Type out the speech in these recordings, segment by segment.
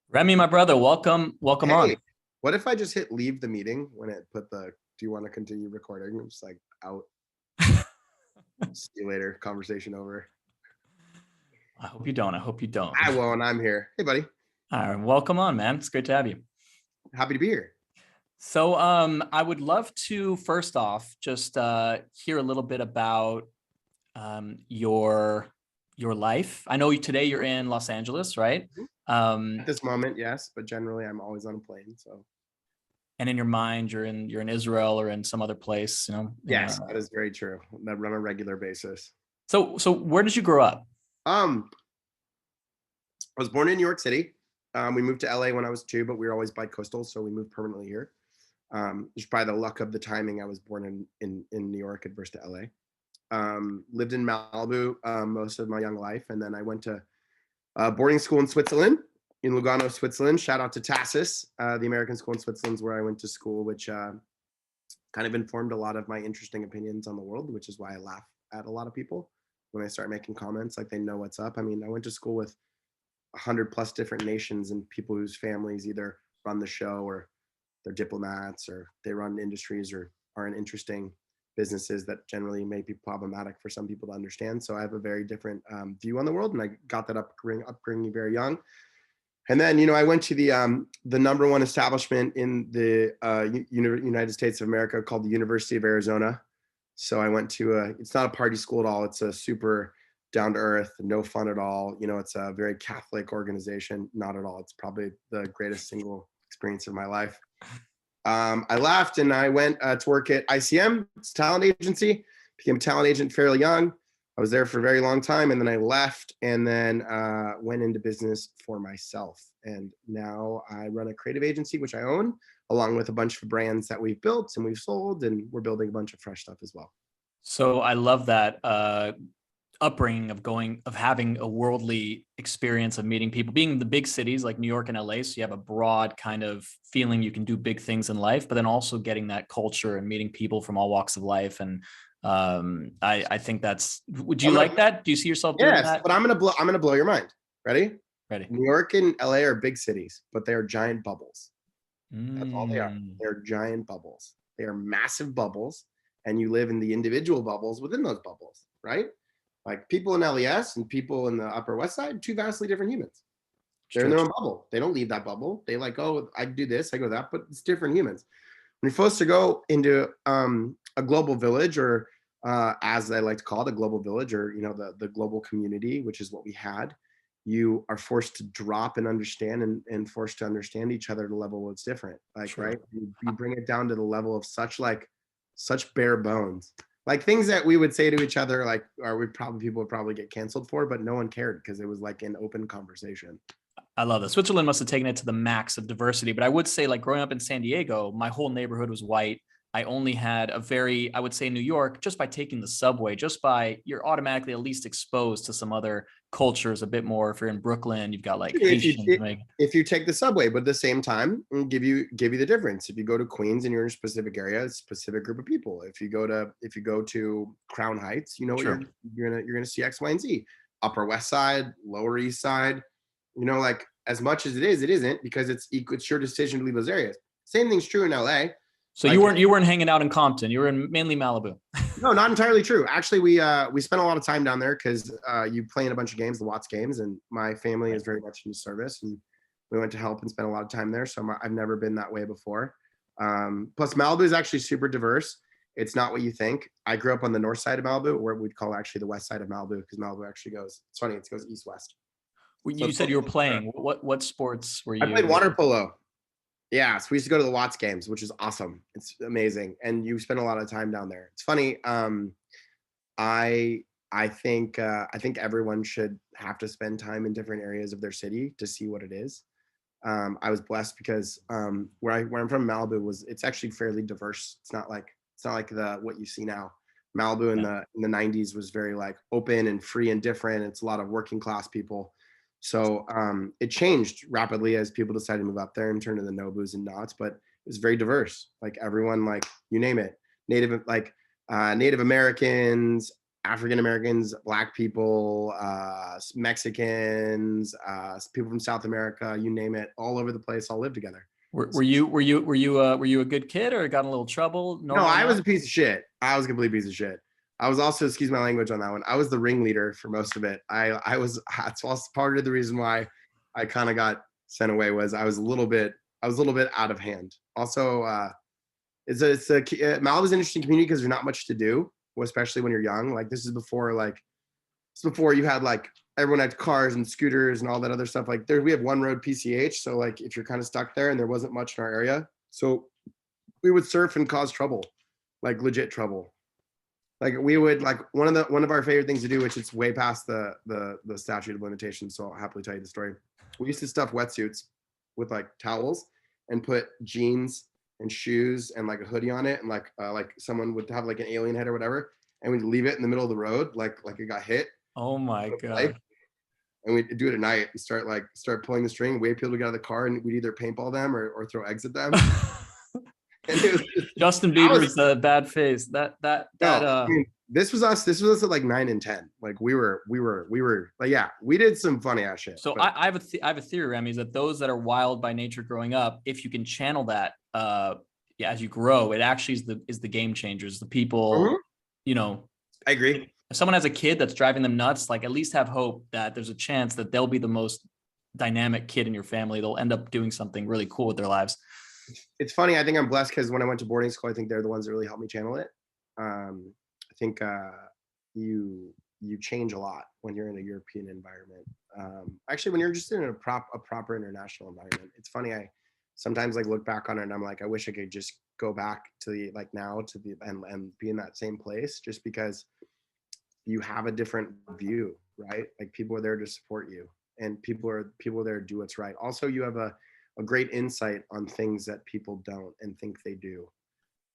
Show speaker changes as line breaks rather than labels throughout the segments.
Remi, my brother, welcome on.
Hey, what if I just hit leave the meeting when it put the do you want to continue recording? I'm just like out. See you later. Conversation over.
I hope you don't. I hope you don't.
I won't. I'm here. Hey, buddy.
All right, welcome on, man. It's great to have you.
Happy to be here.
So, I would love to first off just hear a little bit about your life. I know today you're in Los Angeles, right?
At this moment, yes, but generally I'm always on a plane. So
And in your mind, you're in Israel or in some other place, you know.
yes, that is very true. That run on a regular basis.
So where did you grow up?
I was born in New York City. We moved to LA when I was 2, but we were always bi-coastal, so we moved permanently here. Just by the luck of the timing, I was born in New York adverse to LA. Lived in Malibu most of my young life, and then I went to boarding school in Switzerland, in Lugano, Switzerland. Shout out to TASIS, the American school in Switzerland, is where I went to school, which kind of informed a lot of my interesting opinions on the world, which is why I laugh at a lot of people when I start making comments like they know what's up. I mean, I went to school with 100 plus different nations and people whose families either run the show or they're diplomats or they run industries or are in interesting businesses that generally may be problematic for some people to understand. So I have a very different view on the world, and I got that upbringing very young. And then, I went to the number one establishment in the United States of America called the University of Arizona. So I went to it's not a party school at all. It's a super down to earth, no fun at all. It's a very Catholic organization. Not at all. It's probably the greatest single experience of my life. I left and I went to work at ICM, it's a talent agency, became a talent agent fairly young. I was there for a very long time, and then I left and then went into business for myself. And now I run a creative agency, which I own, along with a bunch of brands that we've built and we've sold, and we're building a bunch of fresh stuff as well.
So I love that upbringing of having a worldly experience of meeting people, being in the big cities like New York and LA. So you have a broad kind of feeling you can do big things in life, but then also getting that culture and meeting people from all walks of life. And I think would you like that? Do you see yourself doing that?
But I'm gonna blow your mind. Ready?
Ready.
New York and LA are big cities, but they are giant bubbles. That's all they are. They're giant bubbles. They are massive bubbles, and you live in the individual bubbles within those bubbles, right? Like people in LES and people in the Upper West Side, 2 vastly different humans. They're in their own bubble. They don't leave that bubble. They like, oh, I do this, I go that, but it's different humans. When you're supposed to go into a global village, or as I like to call it, a global village, or the global community, which is what we had, you are forced to drop and understand and forced to understand each other at a level what's different. Like, sure. Right? You bring it down to the level of such bare bones. Like things that we would say to each other, like, people would probably get canceled for, but no one cared because it was like an open conversation.
I love that. Switzerland must have taken it to the max of diversity, but I would say, like, growing up in San Diego, my whole neighborhood was white. I only had I would say New York, just by taking the subway, you're automatically at least exposed to some other cultures a bit more. If you're in Brooklyn, you've got like
if you take the subway, but at the same time, give you the difference. If you go to Queens and you're in a specific area, it's a specific group of people. If you go to Crown Heights, sure. you're gonna see X, Y, and Z. Upper West Side, Lower East Side, like as much as it isn't, because it's your decision to leave those areas. Same thing's true in LA.
So you weren't hanging out in Compton. You were in mainly Malibu.
No, not entirely true. Actually, we spent a lot of time down there because you play in a bunch of games, the Watts games, and my family is very much in service, and we went to help and spent a lot of time there. So I've never been that way before. Plus, Malibu is actually super diverse. It's not what you think. I grew up on the north side of Malibu, or we'd call actually the west side of Malibu, because Malibu actually goes. It's funny. It goes east-west.
You said you were playing. What sports were you?
I played water polo. Yeah, so we used to go to the Watts games, which is awesome. It's amazing, and you spend a lot of time down there. It's funny. I think everyone should have to spend time in different areas of their city to see what it is. I was blessed because where I'm from, Malibu it's actually fairly diverse. It's not like what you see now. Malibu in the 90s was very like open and free and different. It's a lot of working class people. So it changed rapidly as people decided to move up there and turn to the Nobus and Knots, but it was very diverse. Like everyone, like you name it, Native Americans, African Americans, Black people, Mexicans, people from South America, you name it, all over the place, all live together.
Were you a good kid or got in a little trouble?
No,
Normal
I was
enough?
a piece of shit. I was a complete piece of shit. I was also, excuse my language on that one, I was the ringleader for most of it. That's also part of the reason why I kind of got sent away was I was a little bit out of hand. Also, Malibu's an interesting community because there's not much to do, especially when you're young. Like this is before you had like everyone had cars and scooters and all that other stuff. Like we have one road PCH, so like if you're kind of stuck there and there wasn't much in our area, so we would surf and cause trouble, like legit trouble. Like we would like one of our favorite things to do, which is way past the statute of limitations. So I'll happily tell you the story. We used to stuff wetsuits with like towels and put jeans and shoes and like a hoodie on it, and like someone would have like an alien head or whatever, and we'd leave it in the middle of the road, like it got hit.
Oh my God.
And we'd do it at night and start pulling the string, wait people to get out of the car, and we'd either paintball them or throw eggs at them.
Justin Bieber's bad face.
This was us at like 9 and 10. Like we were like, yeah, we did some funny ass shit.
So I have a theory, Remi, is that those that are wild by nature growing up, if you can channel that as you grow, it actually is the game changers. The people,
I agree.
If someone has a kid that's driving them nuts, like at least have hope that there's a chance that they'll be the most dynamic kid in your family. They'll end up doing something really cool with their lives.
It's funny. I think I'm blessed because when I went to boarding school, I think they're the ones that really helped me channel it. I think you change a lot when you're in a European environment. Actually, when you're just in a proper international environment, it's funny. I sometimes like look back on it and I'm like, I wish I could just go back to the like now to the and be in that same place, just because you have a different view, right? Like people are there to support you, and people are there to do what's right. Also, you have a great insight on things that people don't and think they do,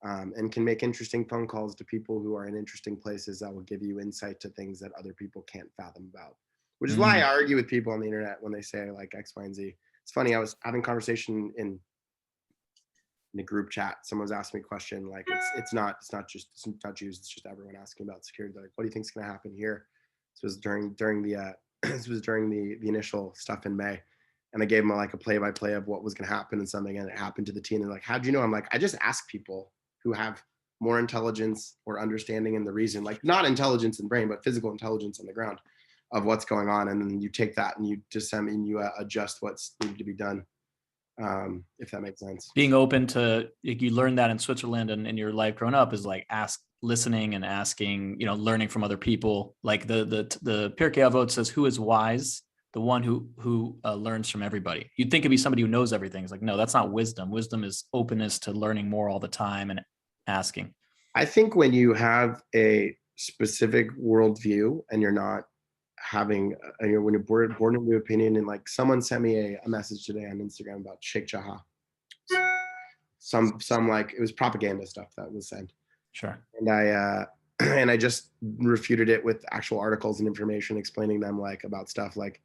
and can make interesting phone calls to people who are in interesting places that will give you insight to things that other people can't fathom about, which is why I argue with people on the internet when they say like X, Y, and Z. It's funny. I was having a conversation in a group chat. Someone was asking me a question. Like it's not Jews. It's just everyone asking about security. They're like, what do you think is going to happen here? This was during the this was during the initial stuff in May. And I gave them like a play-by-play of what was going to happen and something, and it happened to the team. And they're like, how'd you know? I'm like, I just ask people who have more intelligence or understanding in the reason, like not intelligence in brain, but physical intelligence on the ground of what's going on. And then you take that and you adjust what's needed to be done. If that makes sense.
Being open to, you learn that in Switzerland and in your life growing up is like listening and asking, learning from other people. Like the Pirkei Avot says, who is wise? The one who learns from everybody. You'd think it'd be somebody who knows everything. It's like, no, that's not wisdom. Wisdom is openness to learning more all the time and asking.
I think when you have a specific worldview and you're not having, when you're born into opinion, and like someone sent me a message today on Instagram about Sheikh Jaha. Some like, it was propaganda stuff that was sent.
Sure.
And I just refuted it with actual articles and information explaining them like about stuff like,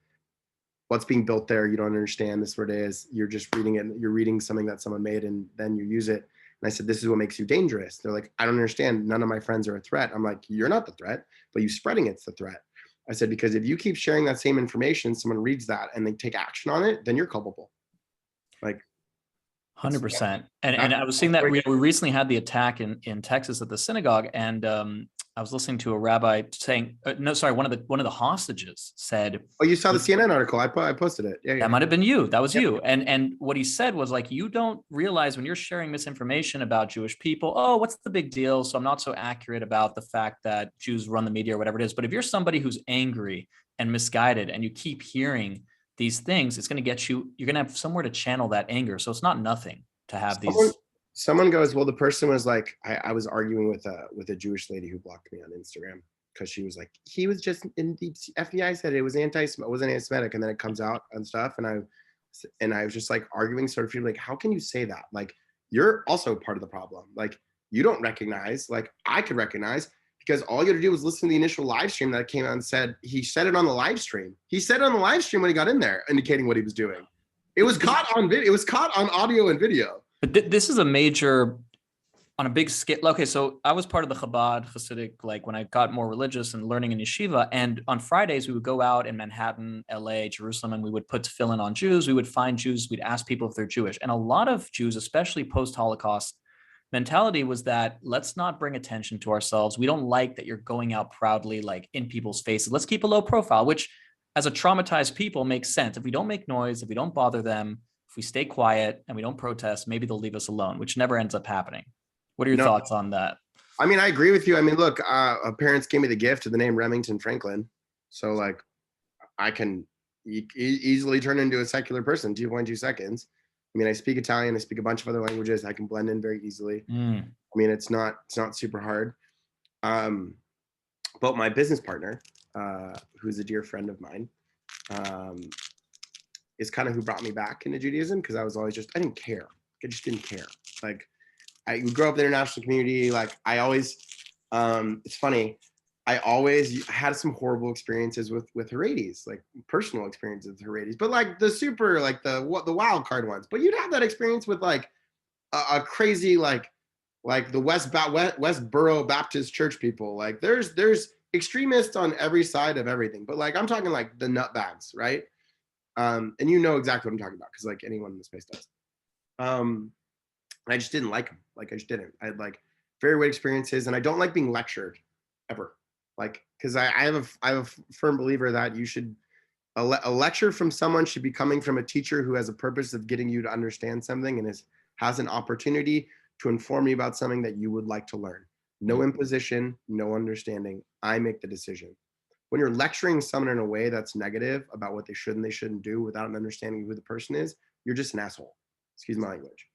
what's being built there, you don't understand, this is what it is. You're just reading it, you're reading something that someone made and then you use it. And I said, this is what makes you dangerous. They're like, I don't understand. None of my friends are a threat. I'm like, you're not the threat, but you spreading it's the threat. I said, because if you keep sharing that same information, someone reads that and they take action on it, then you're culpable. Like
100%. And I was seeing that we recently had the attack in Texas at the synagogue, and I was listening to a rabbi saying, one of the hostages said,
oh, you saw the CNN article. I posted it. Yeah.
That might've been you. That was you. And what he said was like, you don't realize when you're sharing misinformation about Jewish people, oh, what's the big deal? So I'm not so accurate about the fact that Jews run the media or whatever it is. But if you're somebody who's angry and misguided and you keep hearing these things, it's going to get you're going to have somewhere to channel that anger. So it's not nothing to have
Someone goes, well, the person was like, I was arguing with a Jewish lady who blocked me on Instagram because she was like, he was just in the FBI said it was wasn't anti-Semitic, and then it comes out and stuff, and I was just like arguing, sort of feeling like, how can you say that? Like, you're also part of the problem. Like, you don't recognize, like I could recognize, because all you had to do was listen to the initial live stream that came out and said, he said it on the live stream. He said it on the live stream when he got in there, indicating what he was doing. It was caught on video. It was caught on audio and video.
But this is a major on a big scale. Okay, so I was part of the Chabad Hasidic, like when I got more religious and learning in yeshiva. And on Fridays, we would go out in Manhattan, LA, Jerusalem, and we would put tefillin on Jews. We would find Jews. We'd ask people if they're Jewish. And a lot of Jews, especially post-Holocaust mentality, was that let's not bring attention to ourselves. We don't like that you're going out proudly, like in people's faces. Let's keep a low profile, which as a traumatized people makes sense. If we don't make noise, if we don't bother them, if we stay quiet and we don't protest, maybe they'll leave us alone, which never ends up happening. What are your
No,
thoughts on that?
I mean, I agree with you. I mean, look, parents gave me the gift of the name Remington Franklin. So like I can easily turn into a secular person in 2.2 seconds. I mean, I speak Italian, I speak a bunch of other languages. I can blend in very easily. I mean, it's not super hard. But my business partner, who's a dear friend of mine, is kind of who brought me back into Judaism, because I was always I didn't care. I just didn't care. Like, I grew up in the international community. Like, I always, it's funny, I always had some horrible experiences with Haredi's, like personal experiences with Haredi's, but like the super, like the wild card ones. But you'd have that experience with like a crazy, like the Westboro Baptist Church people. Like there's extremists on every side of everything. But like I'm talking like the nutbags, right? And you know exactly what I'm talking about, because like anyone in the space does. I just didn't like them. Like I just didn't. I had like very weird experiences, and I don't like being lectured ever. Like, because I have a firm believer that you should a lecture from someone should be coming from a teacher who has a purpose of getting you to understand something and has an opportunity to inform you about something that you would like to learn. No imposition, no understanding. I make the decision. When you're lecturing someone in a way that's negative about what they should and they shouldn't do without an understanding of who the person is, you're just an asshole. Excuse my language.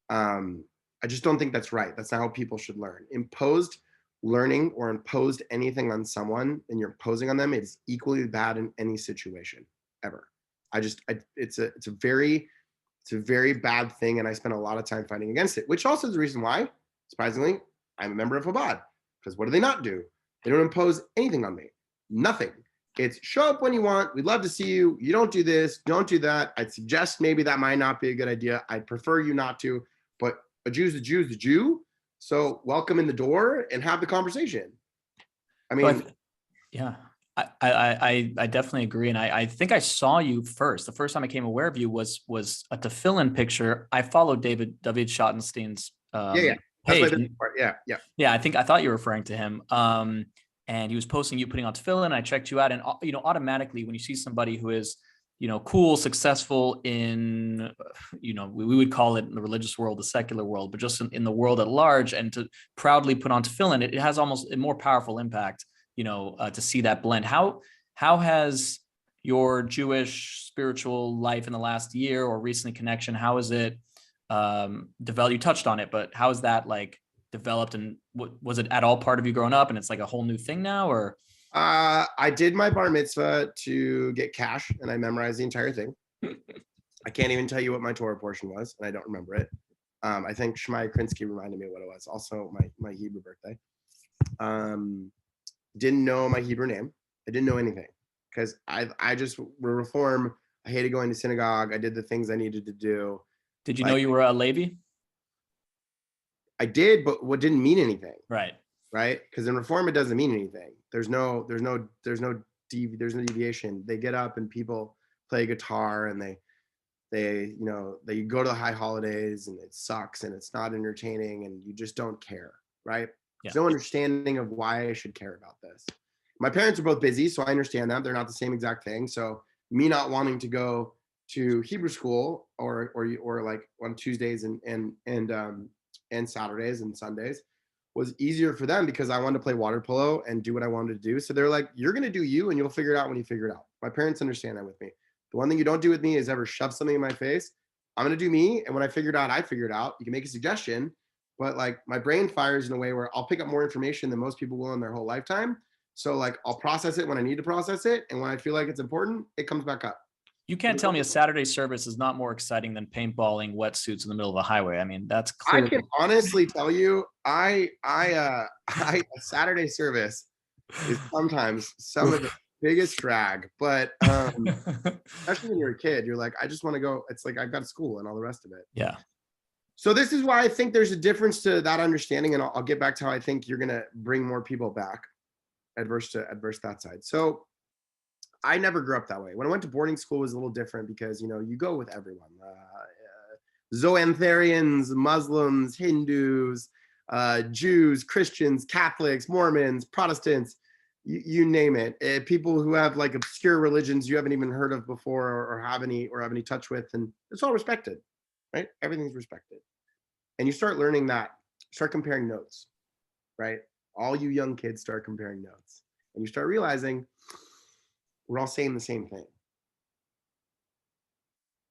I just don't think that's right. That's not how people should learn. Imposed learning or imposed anything on someone and you're imposing on them, it's equally bad in any situation ever. It's a very bad thing, and I spent a lot of time fighting against it, which also is the reason why, surprisingly, I'm a member of Chabad. Because what do they not do? They don't impose anything on me. Nothing. It's show up when you want. We'd love to see you. You don't do this. Don't do that. I'd suggest maybe that might not be a good idea. I'd prefer you not to. But a Jew's a Jew's a Jew. So welcome in the door and have the conversation. I mean,
yeah, I definitely agree. And I think I saw you first. The first time I came aware of you was a tefillin picture. I followed David Schottenstein's
page.
Yeah, I thought you were referring to him. And he was posting you putting on tefillin. I checked you out, and automatically when you see somebody who is cool, successful in, we would call it in the religious world, the secular world, but just in the world at large, and to proudly put on tefillin, it has almost a more powerful impact, to see that blend. How has your Jewish spiritual life in the last year or recent connection, how is it developed? You touched on it, but how is that like developed, and was it at all part of you growing up and it's like a whole new thing now? Or
I did my bar mitzvah to get cash, and I memorized the entire thing. I can't even tell you what my Torah portion was, and I don't remember it. I think Shmai Krinsky reminded me what it was. Also, my Hebrew birthday. Didn't know my Hebrew name. I didn't know anything, because I just were Reform. I hated going to synagogue. I did the things I needed to do.
Did you know you were a Levi?
I did, but what didn't mean anything.
Right.
Because in Reform, it doesn't mean anything. There's no deviation. They get up and people play guitar, and they go to the high holidays, and it sucks, and it's not entertaining, and you just don't care, right? Yeah. There's no understanding of why I should care about this. My parents are both busy, so I understand them. They're not the same exact thing. So me not wanting to go to Hebrew school or like on Tuesdays and Saturdays and Sundays was easier for them, because I wanted to play water polo and do what I wanted to do. So they're like, you're going to do you, and you'll figure it out when you figure it out. My parents understand that with me. The one thing you don't do with me is ever shove something in my face. I'm going to do me. And when I figure it out, I figure it out. You can make a suggestion, but like my brain fires in a way where I'll pick up more information than most people will in their whole lifetime. So like I'll process it when I need to process it. And when I feel like it's important, it comes back up.
You can't tell me a Saturday service is not more exciting than paintballing wetsuits in the middle of a highway. I mean, that's clear.
I can honestly tell you, a Saturday service is sometimes some of the biggest drag, but especially when you're a kid, you're like, I just want to go. It's like I've got school and all the rest of it.
Yeah.
So this is why I think there's a difference to that understanding, and I'll get back to how I think you're gonna bring more people back adverse to that side. So I never grew up that way. When I went to boarding school, it was a little different because you go with everyone. Zoantharians, Muslims, Hindus, Jews, Christians, Catholics, Mormons, Protestants, you name it. People who have like obscure religions you haven't even heard of before or have any touch with, and it's all respected, right? Everything's respected. And you start learning that, start comparing notes, right? All you young kids start comparing notes, and you start realizing we're all saying the same thing.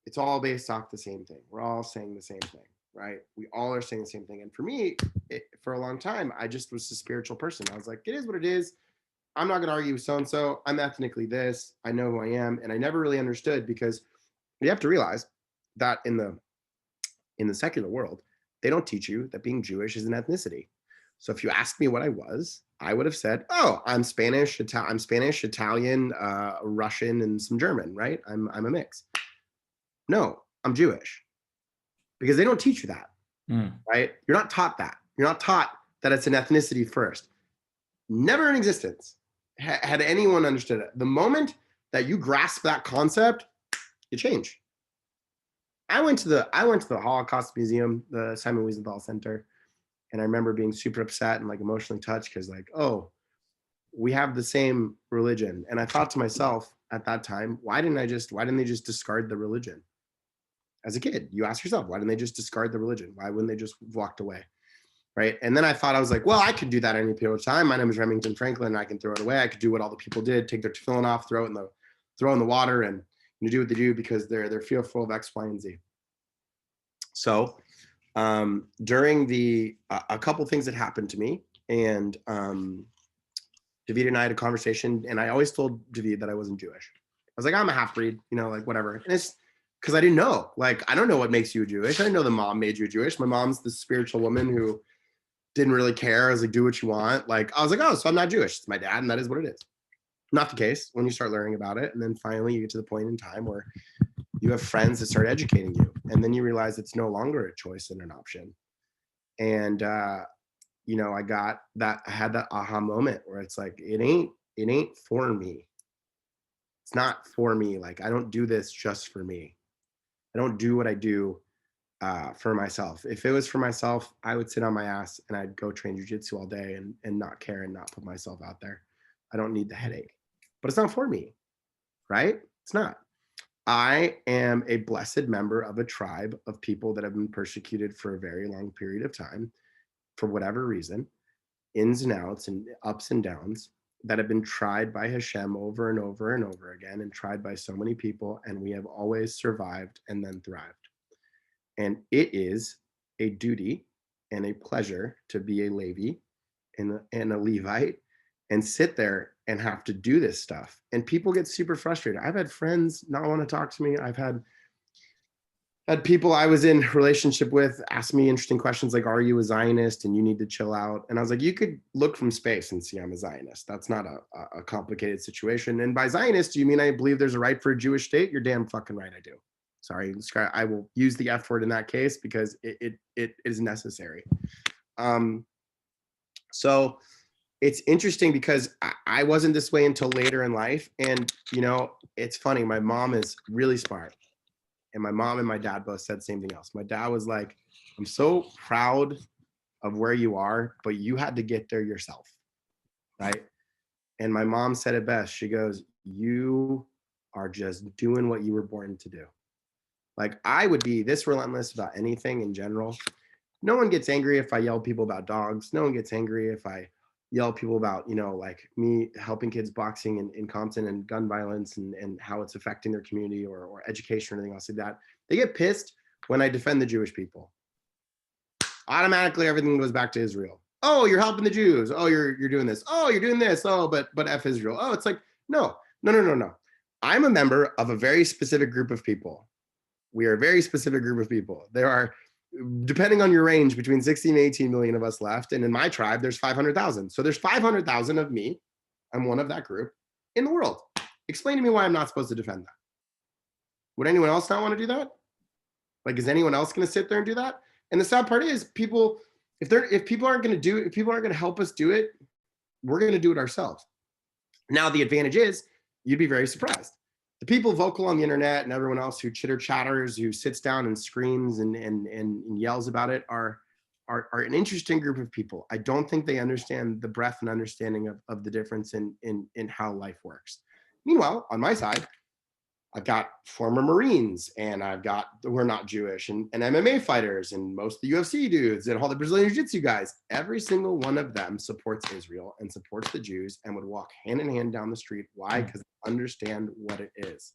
It's all based off the same thing. We're all saying the same thing, right? We all are saying the same thing. And for me, for a long time, I just was a spiritual person. I was like, it is what it is. I'm not going to argue with so-and-so. I'm ethnically this. I know who I am. And I never really understood, because you have to realize that in the secular world, they don't teach you that being Jewish is an ethnicity. So if you asked me what I was, I would have said, oh, I'm Spanish, Italian, Russian, and some German, right? I'm a mix. No, I'm Jewish, because they don't teach you that, right? You're not taught that. You're not taught that it's an ethnicity first. Never in existence had anyone understood it. The moment that you grasp that concept, you change. I went to the Holocaust Museum, the Simon Wiesenthal Center, and I remember being super upset and like emotionally touched, because like, oh, we have the same religion. And I thought to myself at that time, why didn't they just discard the religion? As a kid, you ask yourself, why didn't they just discard the religion? Why wouldn't they just walked away? Right. And then I thought, I was like, well, I could do that any period of time. My name is Remington Franklin, and I can throw it away. I could do what all the people did, take their tefillin off, throw it in the water, and you do what they do because they're fearful of X, Y, and Z. So during a couple things that happened to me, and David and I had a conversation, and I always told David that I wasn't Jewish. I was like, I'm a half-breed, like whatever. And it's because I didn't know. Like, I don't know what makes you Jewish. I didn't know the mom made you Jewish. My mom's the spiritual woman who didn't really care. I was like, do what you want. Like, I was like, oh, so I'm not Jewish. It's my dad, and that is what it is. Not the case when you start learning about it. And then finally you get to the point in time where you have friends that start educating you. And then you realize it's no longer a choice and an option. And, I had that aha moment where it's like, it ain't for me. It's not for me. Like, I don't do this just for me. I don't do what I do for myself. If it was for myself, I would sit on my ass and I'd go train jujitsu all day and not care and not put myself out there. I don't need the headache, but it's not for me, right? It's not. I am a blessed member of a tribe of people that have been persecuted for a very long period of time, for whatever reason, ins and outs and ups and downs, that have been tried by Hashem over and over and over again, and tried by so many people, and we have always survived and then thrived. And it is a duty and a pleasure to be a Levi and a Levite and sit there and have to do this stuff. And people get super frustrated. I've had friends not want to talk to me. I've had people I was in relationship with ask me interesting questions like, are you a Zionist and you need to chill out? And I was like, you could look from space and see I'm a Zionist. That's not a complicated situation. And by Zionist, do you mean I believe there's a right for a Jewish state? You're damn fucking right, I do. Sorry, I will use the F word in that case because it is necessary. So it's interesting because I wasn't this way until later in life. And, it's funny. My mom is really smart. And my mom and my dad both said the same thing else. My dad was like, I'm so proud of where you are, but you had to get there yourself, right? And my mom said it best. She goes, you are just doing what you were born to do. Like, I would be this relentless about anything in general. No one gets angry if I yell at people about dogs. No one gets angry if I yell at people about, like me helping kids boxing in Compton and gun violence and how it's affecting their community or education or anything else like that. They get pissed when I defend the Jewish people. Automatically, everything goes back to Israel. Oh, you're helping the Jews. Oh, you're doing this. Oh, you're doing this. Oh, but F Israel. Oh, it's like, no. I'm a member of a very specific group of people. We are a very specific group of people. There are, depending on your range, between 16 and 18 million of us left. And in my tribe, there's 500,000. So there's 500,000 of me. I'm one of that group in the world. Explain to me why I'm not supposed to defend that. Would anyone else not want to do that? Like, is anyone else going to sit there and do that? And the sad part is people, if people aren't going to help us do it, we're going to do it ourselves. Now, the advantage is you'd be very surprised. The people vocal on the internet and everyone else who chitter chatters, who sits down and screams and yells about it are an interesting group of people. I don't think they understand the breadth and understanding of the difference in how life works. Meanwhile, on my side, I've got former Marines, and I've got, who are not Jewish, and MMA fighters, and most of the UFC dudes, and all the Brazilian Jiu-Jitsu guys. Every single one of them supports Israel and supports the Jews and would walk hand in hand down the street. Why? Because they understand what it is.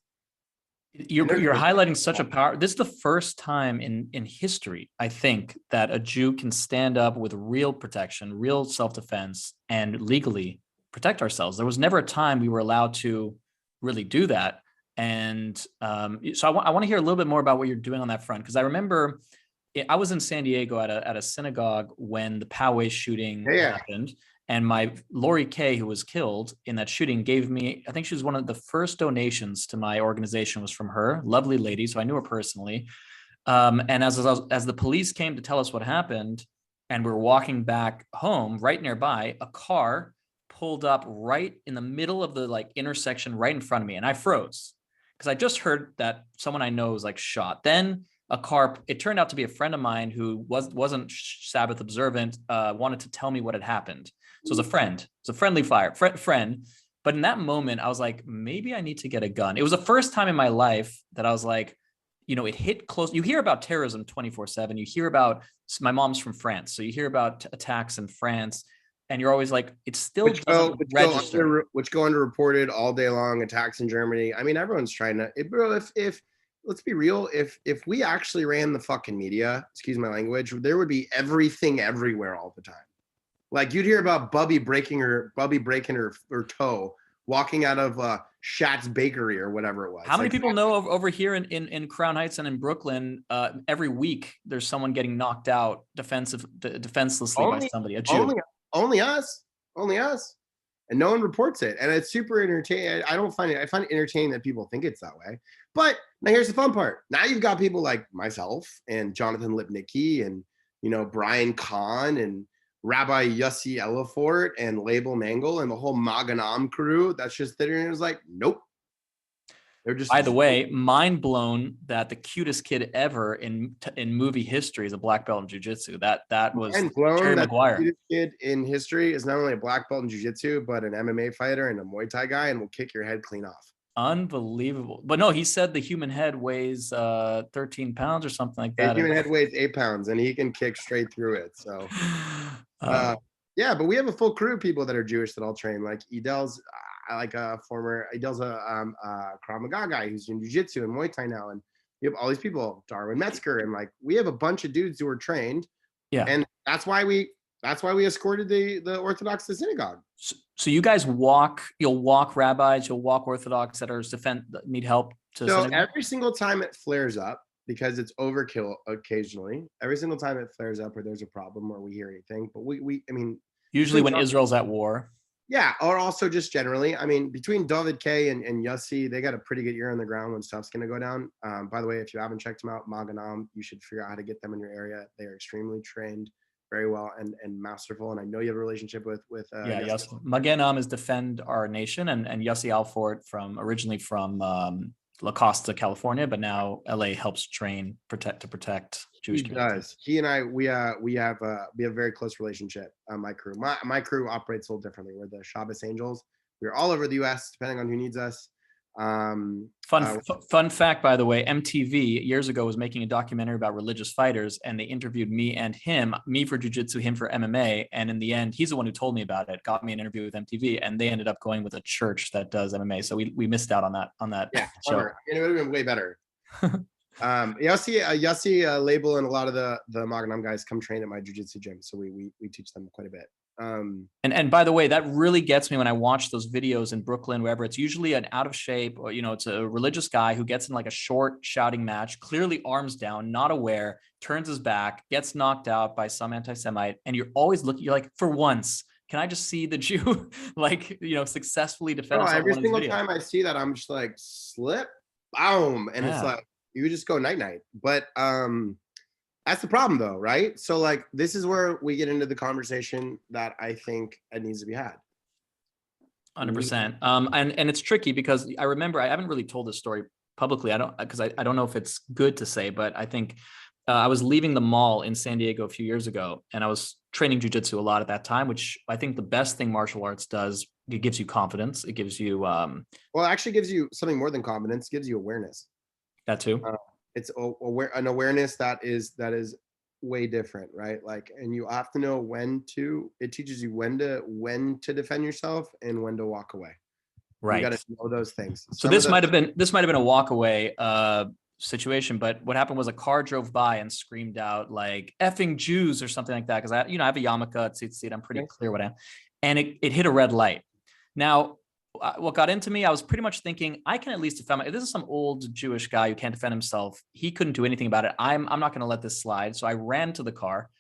You're highlighting such a power. This is the first time in history, I think, that a Jew can stand up with real protection, real self-defense, and legally protect ourselves. There was never a time we were allowed to really do that. And so I want to hear a little bit more about what you're doing on that front, because I remember I was in San Diego at a synagogue when the Poway shooting happened, and my Lori Kay, who was killed in that shooting, gave me, I think she was one of the first donations to my organization was from her, lovely lady, so I knew her personally. And as the police came to tell us what happened, and we were walking back home, right nearby, a car pulled up right in the middle of the intersection right in front of me, and I froze. Because I just heard that someone I know was shot. Then a car, it turned out to be a friend of mine who wasn't Sabbath observant, wanted to tell me what had happened. So it was a friend. It's a friendly friend. But in that moment, I was like, maybe I need to get a gun. It was the first time in my life that I was like, it hit close. You hear about terrorism 24/7. You hear about, my mom's from France, so you hear about attacks in France. And you're always like, it still doesn't register.
Which go underreported all day long. Attacks in Germany. I mean, everyone's trying to. Bro, if let's be real, if we actually ran the fucking media, excuse my language, there would be everything everywhere all the time. Like you'd hear about Bubby breaking her toe walking out of Shat's Bakery or whatever it was.
How many people know over here in Crown Heights and in Brooklyn, every week there's someone getting knocked out defenselessly by somebody, a Jew.
Only us, and no one reports it, and it's super entertaining. I find it entertaining that people think it's that way. But now here's the fun part. Now you've got people like myself and Jonathan Lipnicki and Brian Kahn and Rabbi Yossi Elefort and Label Mangle and the whole Maganam crew. That's just there, and it was like, nope. They're just.
By the way, mind blown that the cutest kid ever in movie history is a black belt in jiu-jitsu. That was Jerry Maguire.
The cutest kid in history is not only a black belt in jiu-jitsu, but an MMA fighter and a Muay Thai guy, and will kick your head clean off.
Unbelievable. But no, he said the human head weighs 13 pounds or something like that.
The human head weighs 8 pounds, and he can kick straight through it. So, yeah, but we have a full crew of people that are Jewish that all train. Like Edel's. Edel's a Krav Maga guy who's in Jiu-Jitsu and Muay Thai now, and we have all these people, Darwin Metzger, and we have a bunch of dudes who are trained.
Yeah,
and that's why we escorted the Orthodox to synagogue.
So you guys you'll walk rabbis, you'll walk Orthodox that need help to synagogue?
Every single time it flares up, because it's overkill occasionally, every single time it flares up or there's a problem or we hear anything, but
usuly when Israel's at war.
Yeah, or also just generally. I mean, between David K and Yossi, they got a pretty good ear on the ground when stuff's going to go down. By the way, if you haven't checked them out, Maganam, you should figure out how to get them in your area. They are extremely trained, very well, and masterful. And I know you have a relationship with
Yossi. Maganam is Defend Our Nation, and Yossi Alfort originally from La Costa, California, but now LA helps train to protect Jewish communities.
He and I, we have a very close relationship. My crew, my crew operates a little differently. We're the Shabbos Angels. We're all over the U.S. depending on who needs us.
Fun fact, by the way, MTV years ago was making a documentary about religious fighters, and they interviewed me and him, me for jiu-jitsu, him for MMA. And in the end, he's the one who told me about it, got me an interview with MTV, and they ended up going with a church that does MMA. So we missed out on that show.
It would have been way better. Yossi Label and a lot of the Magnum guys come train at my jiu-jitsu gym, so we teach them quite a bit.
And by the way, that really gets me when I watch those videos in Brooklyn, wherever it's usually an out of shape, or it's a religious guy who gets in a short shouting match, clearly arms down, not aware, turns his back, gets knocked out by some anti-Semite, and you're always looking, you're like, for once, can I just see the Jew successfully defend?
Every single time I see that, I'm just like, slip, boom, and it's like you just go night. But That's the problem though, right? So like, this is where we get into the conversation that I think it needs to be had.
100%. And it's tricky because I remember I haven't really told this story publicly. I don't, because I don't know if it's good to say, but I think I was leaving the mall in San Diego a few years ago, and I was training jujitsu a lot at that time, which I think the best thing martial arts does, it gives you confidence. It gives you
Well, it actually gives you something more than confidence. It gives you awareness.
that too.
It's an awareness that is way different, right? Like, and you have to know when to. It teaches you when to defend yourself and when to walk away. You got
Right.
to know those things.
So this might have been a walk away situation, but what happened was a car drove by and screamed out like effing Jews or something like that, because I have a yarmulke, tzitzit, I'm pretty clear what I am, and it hit a red light. Now what got into me, I was pretty much thinking I can at least defend if this is some old Jewish guy who can't defend himself, he couldn't do anything about it. I'm not going to let this slide. So I ran to the car,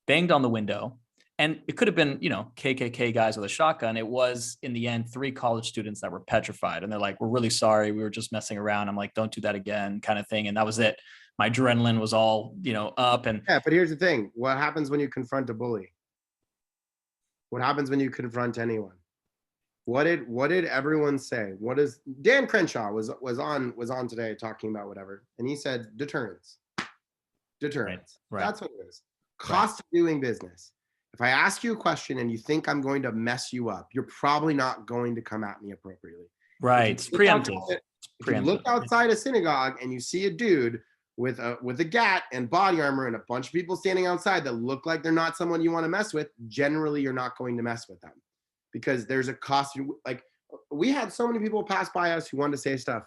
banged on the window, and it could have been, KKK guys with a shotgun. It was, in the end, 3 college students that were petrified. And they're like, we're really sorry. We were just messing around. I'm like, don't do that again, kind of thing. And that was it. My adrenaline was all, up. And
yeah, but here's the thing. What happens when you confront a bully? What happens when you confront anyone? What did everyone say? What is Dan Crenshaw was on today talking about whatever, and he said deterrence. Right. That's what it is. Cost of doing business. If I ask you a question and you think I'm going to mess you up, you're probably not going to come at me appropriately.
Right. It's preemptive.
If you look outside a synagogue and you see a dude with a gat and body armor and a bunch of people standing outside that look like they're not someone you want to mess with, generally you're not going to mess with them, because there's a cost. Like, we had so many people pass by us who wanted to say stuff,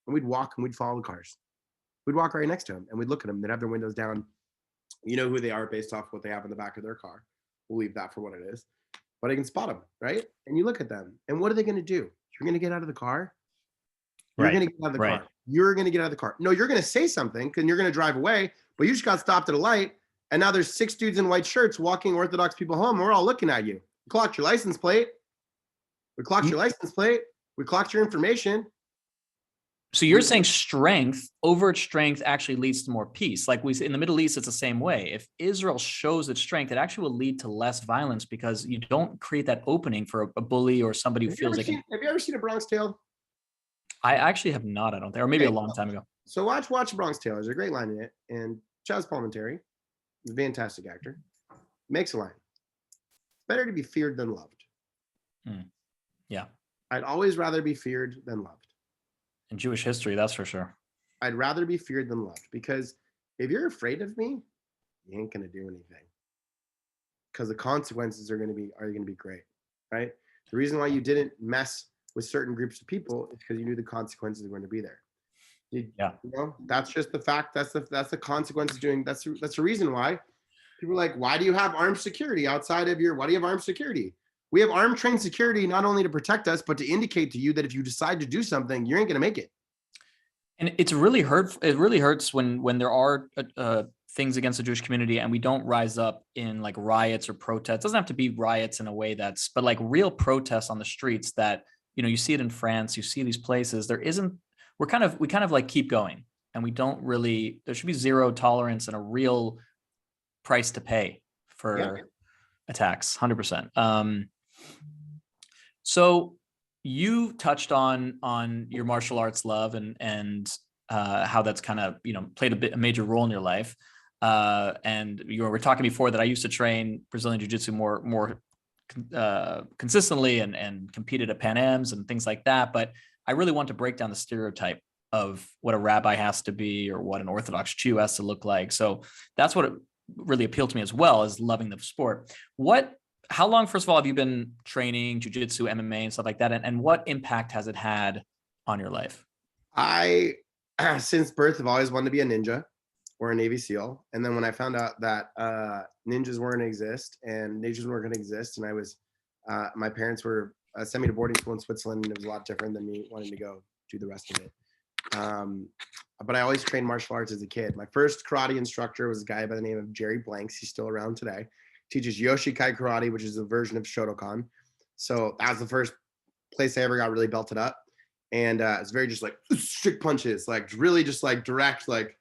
and we'd walk and we'd follow the cars. We'd walk right next to them and we'd look at them. They'd have their windows down. You know who they are based off what they have in the back of their car. We'll leave that for what it is. But I can spot them, right? And you look at them, and what are they going to do? You're going to get out of the car? You're going to get out of the car. You're going to get out of the car. No, you're going to say something because you're going to drive away, but you just got stopped at a light, and now there's 6 dudes in white shirts walking Orthodox people home, and we're all looking at you. We clocked your license plate. We clocked your information.
So you're saying overt strength actually leads to more peace. Like we in the Middle East, it's the same way. If Israel shows its strength, it actually will lead to less violence because you don't create that opening for a bully or somebody who feels like.
Have you ever seen A Bronx Tale?
I actually have not, I don't think, or maybe a long time ago.
So watch Bronx Tale. There's a great line in it, and Chaz Palminteri, a fantastic actor, makes a line. It's better to be feared than loved.
Yeah.
I'd always rather be feared than loved.
In Jewish history, that's for sure.
I'd rather be feared than loved, because if you're afraid of me, you ain't gonna do anything. Because the consequences are gonna be great, right? The reason why you didn't mess with certain groups of people is because you knew the consequences were going to be there. That's just the fact. That's the consequence of doing. That's the reason why people are like, why do you have armed security outside of your? Why do you have armed security? We have armed trained security not only to protect us, but to indicate to you that if you decide to do something, you ain't going to make it.
And it's really it really hurts when there are things against the Jewish community and we don't rise up in like riots or protests. It doesn't have to be riots in a way but like real protests on the streets that, you see it in France, you see these places. We kind of like keep going, and we don't really, there should be zero tolerance and a real price to pay for attacks, 100%. So you touched on your martial arts love and how that's kind of, played a major role in your life. And you were talking before that I used to train Brazilian Jiu-Jitsu more consistently and competed at Pan Ams and things like that. But I really want to break down the stereotype of what a rabbi has to be or what an Orthodox Jew has to look like. So that's what really appealed to me as well, as loving the sport. How long, first of all, have you been training jiu-jitsu, MMA and stuff like that? And what impact has it had on your life?
I, since birth, have always wanted to be a ninja or a Navy SEAL. And then when I found out that ninjas weren't going to exist and I was, my parents were sent me to boarding school in Switzerland, and it was a lot different than me wanting to go do the rest of it. But I always trained martial arts as a kid. My first karate instructor was a guy by the name of Jerry Blanks. He's still around today. Teaches Yoshikai karate, which is a version of Shotokan. So that was the first place I ever got really belted up. And it's very just like strict punches, like really just like direct, like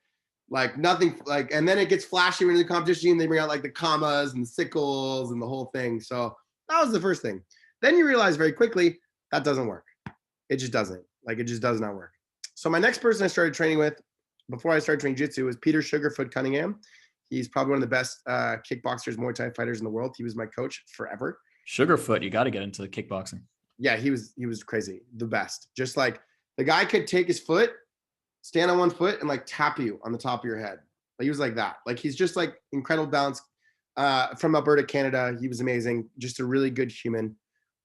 Like nothing, like, and then it gets flashy when the competition, they bring out like the commas and the sickles and the whole thing. So that was the first thing. Then you realize very quickly that doesn't work. It just doesn't. Like, it just does not work. So my next person I started training with before I started training jiu-jitsu was Peter Sugarfoot Cunningham. He's probably one of the best kickboxers, Muay Thai fighters in the world. He was my coach forever.
Sugarfoot, you got to get into the kickboxing.
Yeah, he was crazy, the best. Just like the guy could take his foot, stand on one foot, and like tap you on the top of your head. Like, he was like that. Like, he's just like incredible balance. From Alberta, Canada. He was amazing. Just a really good human.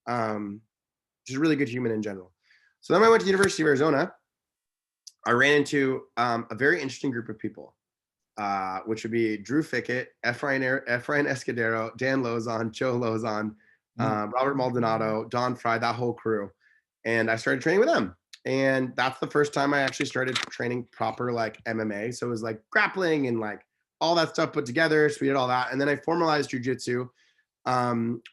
Just a really good human in general. So then I went to the University of Arizona. I ran into a very interesting group of people, which would be Drew Fickett, Efrain Escudero, Dan Lozon, Joe Lozon, Robert Maldonado, Don Fry, that whole crew. And I started training with them. And that's the first time I actually started training proper like MMA. So it was like grappling and like all that stuff put together. So we did all that. And then I formalized jiu-jitsu.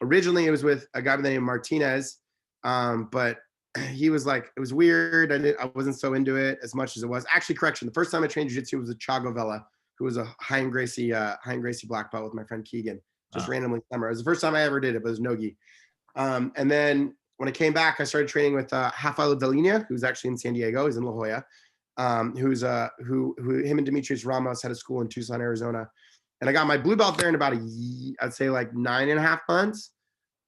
Originally it was with a guy by the name of Martinez. But he was like, it was weird. I wasn't so into it as much as it was. Actually, correction. The first time I trained jiu-jitsu was with Chago Vela, who was a high and Gracie black belt with my friend Keegan, just randomly summer. It was the first time I ever did it, but it was no-gi. And then when I came back, I started training with Rafael Delinia, who's actually in San Diego. He's in La Jolla. Who him and Demetrius Ramos had a school in Tucson, Arizona. And I got my blue belt there in about I'd say like 9.5 months.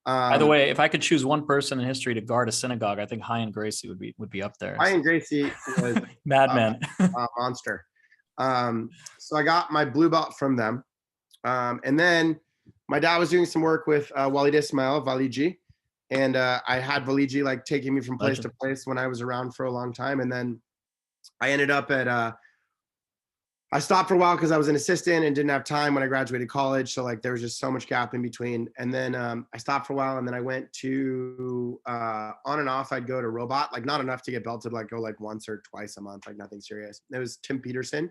By the way, if I could choose one person in history to guard a synagogue, I think High Gracie would be up there.
High Gracie was
madman,
a monster. So I got my blue belt from them, and then my dad was doing some work with Walid Ismail Valiji, and I had Valiji like taking me from place to place when I was around for a long time, and then I ended up at I stopped for a while because I was an assistant and didn't have time when I graduated college. So like there was just so much gap in between. And then I stopped for a while, and then I went to on and off. I'd go to Robot, like not enough to get belted, like go like once or twice a month, like nothing serious. It was Tim Peterson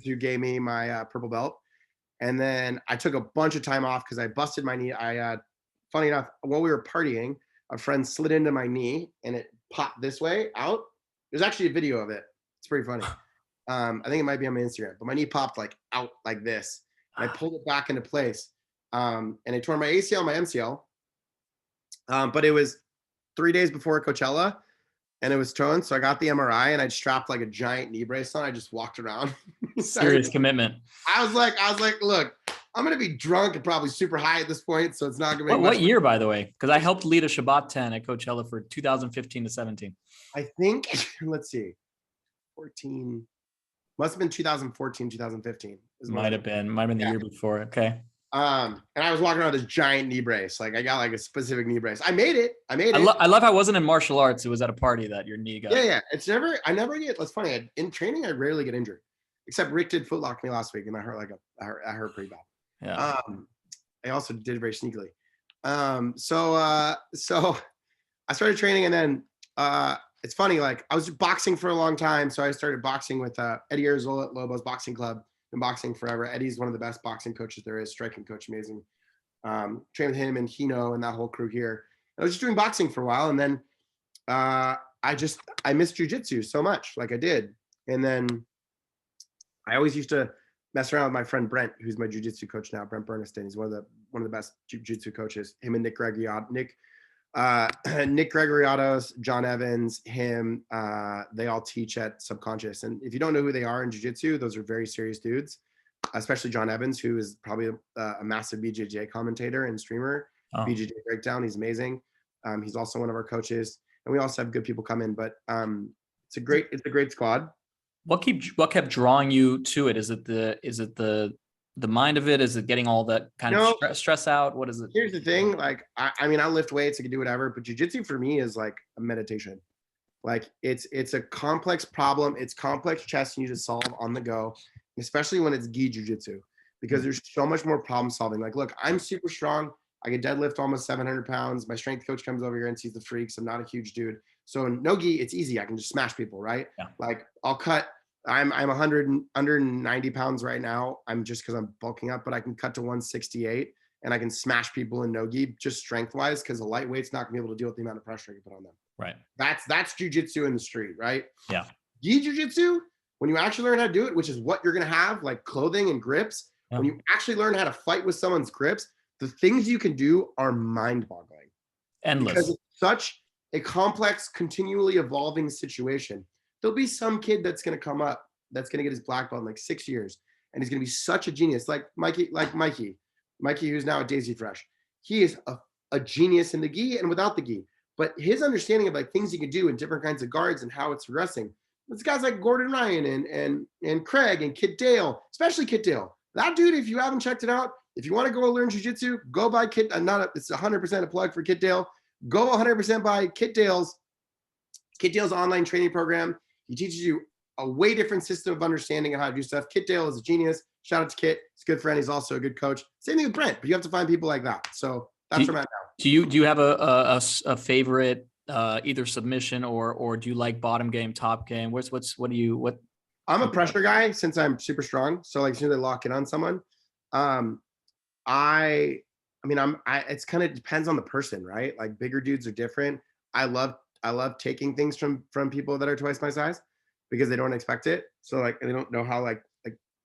who gave me my purple belt. And then I took a bunch of time off because I busted my knee. Funny enough, while we were partying, a friend slid into my knee and it popped this way out. There's actually a video of it. It's pretty funny. I think it might be on my Instagram, but my knee popped like out like this. And I pulled it back into place. And I tore my ACL, my MCL. But it was 3 days before Coachella and it was torn. So I got the MRI and I strapped like a giant knee brace on. I just walked around.
Serious commitment.
I was like, look, I'm going to be drunk and probably super high at this point. So it's not going to be
what year, by the way? Because I helped lead a Shabbat 10 at Coachella for 2015 to 17.
I think, let's see, 14. Must have been 2014, 2015.
Might have been the year before. Okay.
And I was walking around with this giant knee brace. Like I got like a specific knee brace. I made it. I
love how it wasn't in martial arts. It was at a party that your knee got.
Yeah. I never get, that's funny. In training, I rarely get injured. Except Rick did footlock me last week and I hurt pretty bad.
Yeah.
I also did it very sneakily. So I started training and then it's funny, like I was boxing for a long time. So I started boxing with Eddie Arzola at Lobos Boxing Club. Been boxing forever. Eddie's one of the best boxing coaches there is, striking coach, amazing. Trained with him and Hino and that whole crew here. I was just doing boxing for a while. And then I missed jujitsu so much, like I did. And then I always used to mess around with my friend Brent, who's my jiu-jitsu coach now, Brent Bernstein. He's one of the best jiu-jitsu coaches. Him and Nick Gregoriatos, John Evans, him, they all teach at Subconscious. And if you don't know who they are in jiu-jitsu, those are very serious dudes, especially John Evans, who is probably a massive BJJ commentator and streamer. BJJ Breakdown, he's amazing. He's also one of our coaches, and we also have good people come in, but it's a great squad.
What kept drawing you to it? Is it the mind of it? Is it getting all that kind of stress out? What is it?
Here's the thing. Like, I mean, I lift weights, I can do whatever, but jiu-jitsu for me is like a meditation. Like it's a complex problem. It's complex chess you need to solve on the go, especially when it's gi jiu-jitsu, because there's so much more problem solving. Like, look, I'm super strong. I can deadlift almost 700 pounds. My strength coach comes over here and sees the freaks. I'm not a huge dude. So in no gi, it's easy. I can just smash people, right?
Yeah.
Like I'm 190 pounds right now. I'm just because I'm bulking up, but I can cut to 168 and I can smash people in no-gi just strength-wise because a lightweight's not gonna be able to deal with the amount of pressure I can put on them.
Right.
That's jujitsu in the street, right?
Yeah.
Gi jujitsu, when you actually learn how to do it, which is what you're going to have, like clothing and grips, when you actually learn how to fight with someone's grips, the things you can do are mind-boggling.
Endless.
Because it's such a complex, continually evolving situation. There'll be some kid that's going to come up that's going to get his black belt in like 6 years, and he's going to be such a genius, like Mikey, who's now at Daisy Fresh. He is a genius in the gi and without the gi. But his understanding of like things he can do in different kinds of guards and how it's progressing. It's guys like Gordon Ryan and Craig and Kit Dale, especially Kit Dale. That dude, if you haven't checked it out, if you want to go learn jiu-jitsu, go buy Kit. It's 100% a plug for Kit Dale. Go 100% buy Kit Dale's online training program. He teaches you a way different system of understanding of how to do stuff. Kit Dale is a genius. Shout out to Kit. He's a good friend. He's also a good coach. Same thing with Brent, but you have to find people like that. So that's where I'm at now.
Do you have a favorite either submission or do you like bottom game, top game?
I'm a pressure guy since I'm super strong. So like as soon as I lock in on someone, it's kind of depends on the person, right? Like bigger dudes are different. I love taking things from people that are twice my size because they don't expect it. So like they don't know how like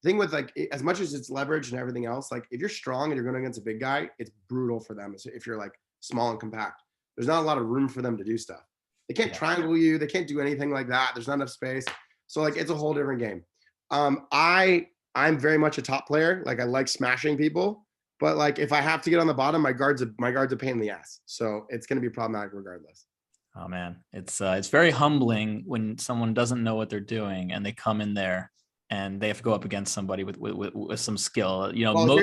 thing with like as much as it's leverage and everything else, like if you're strong and you're going against a big guy, it's brutal for them. If you're like small and compact, there's not a lot of room for them to do stuff. They can't triangle you. They can't do anything like that. There's not enough space. So like it's a whole different game. I'm very much a top player. Like I like smashing people, but like if I have to get on the bottom, my guard's a pain in the ass. So it's going to be problematic regardless.
Oh man, it's very humbling when someone doesn't know what they're doing and they come in there and they have to go up against somebody with some skill. You know,
well,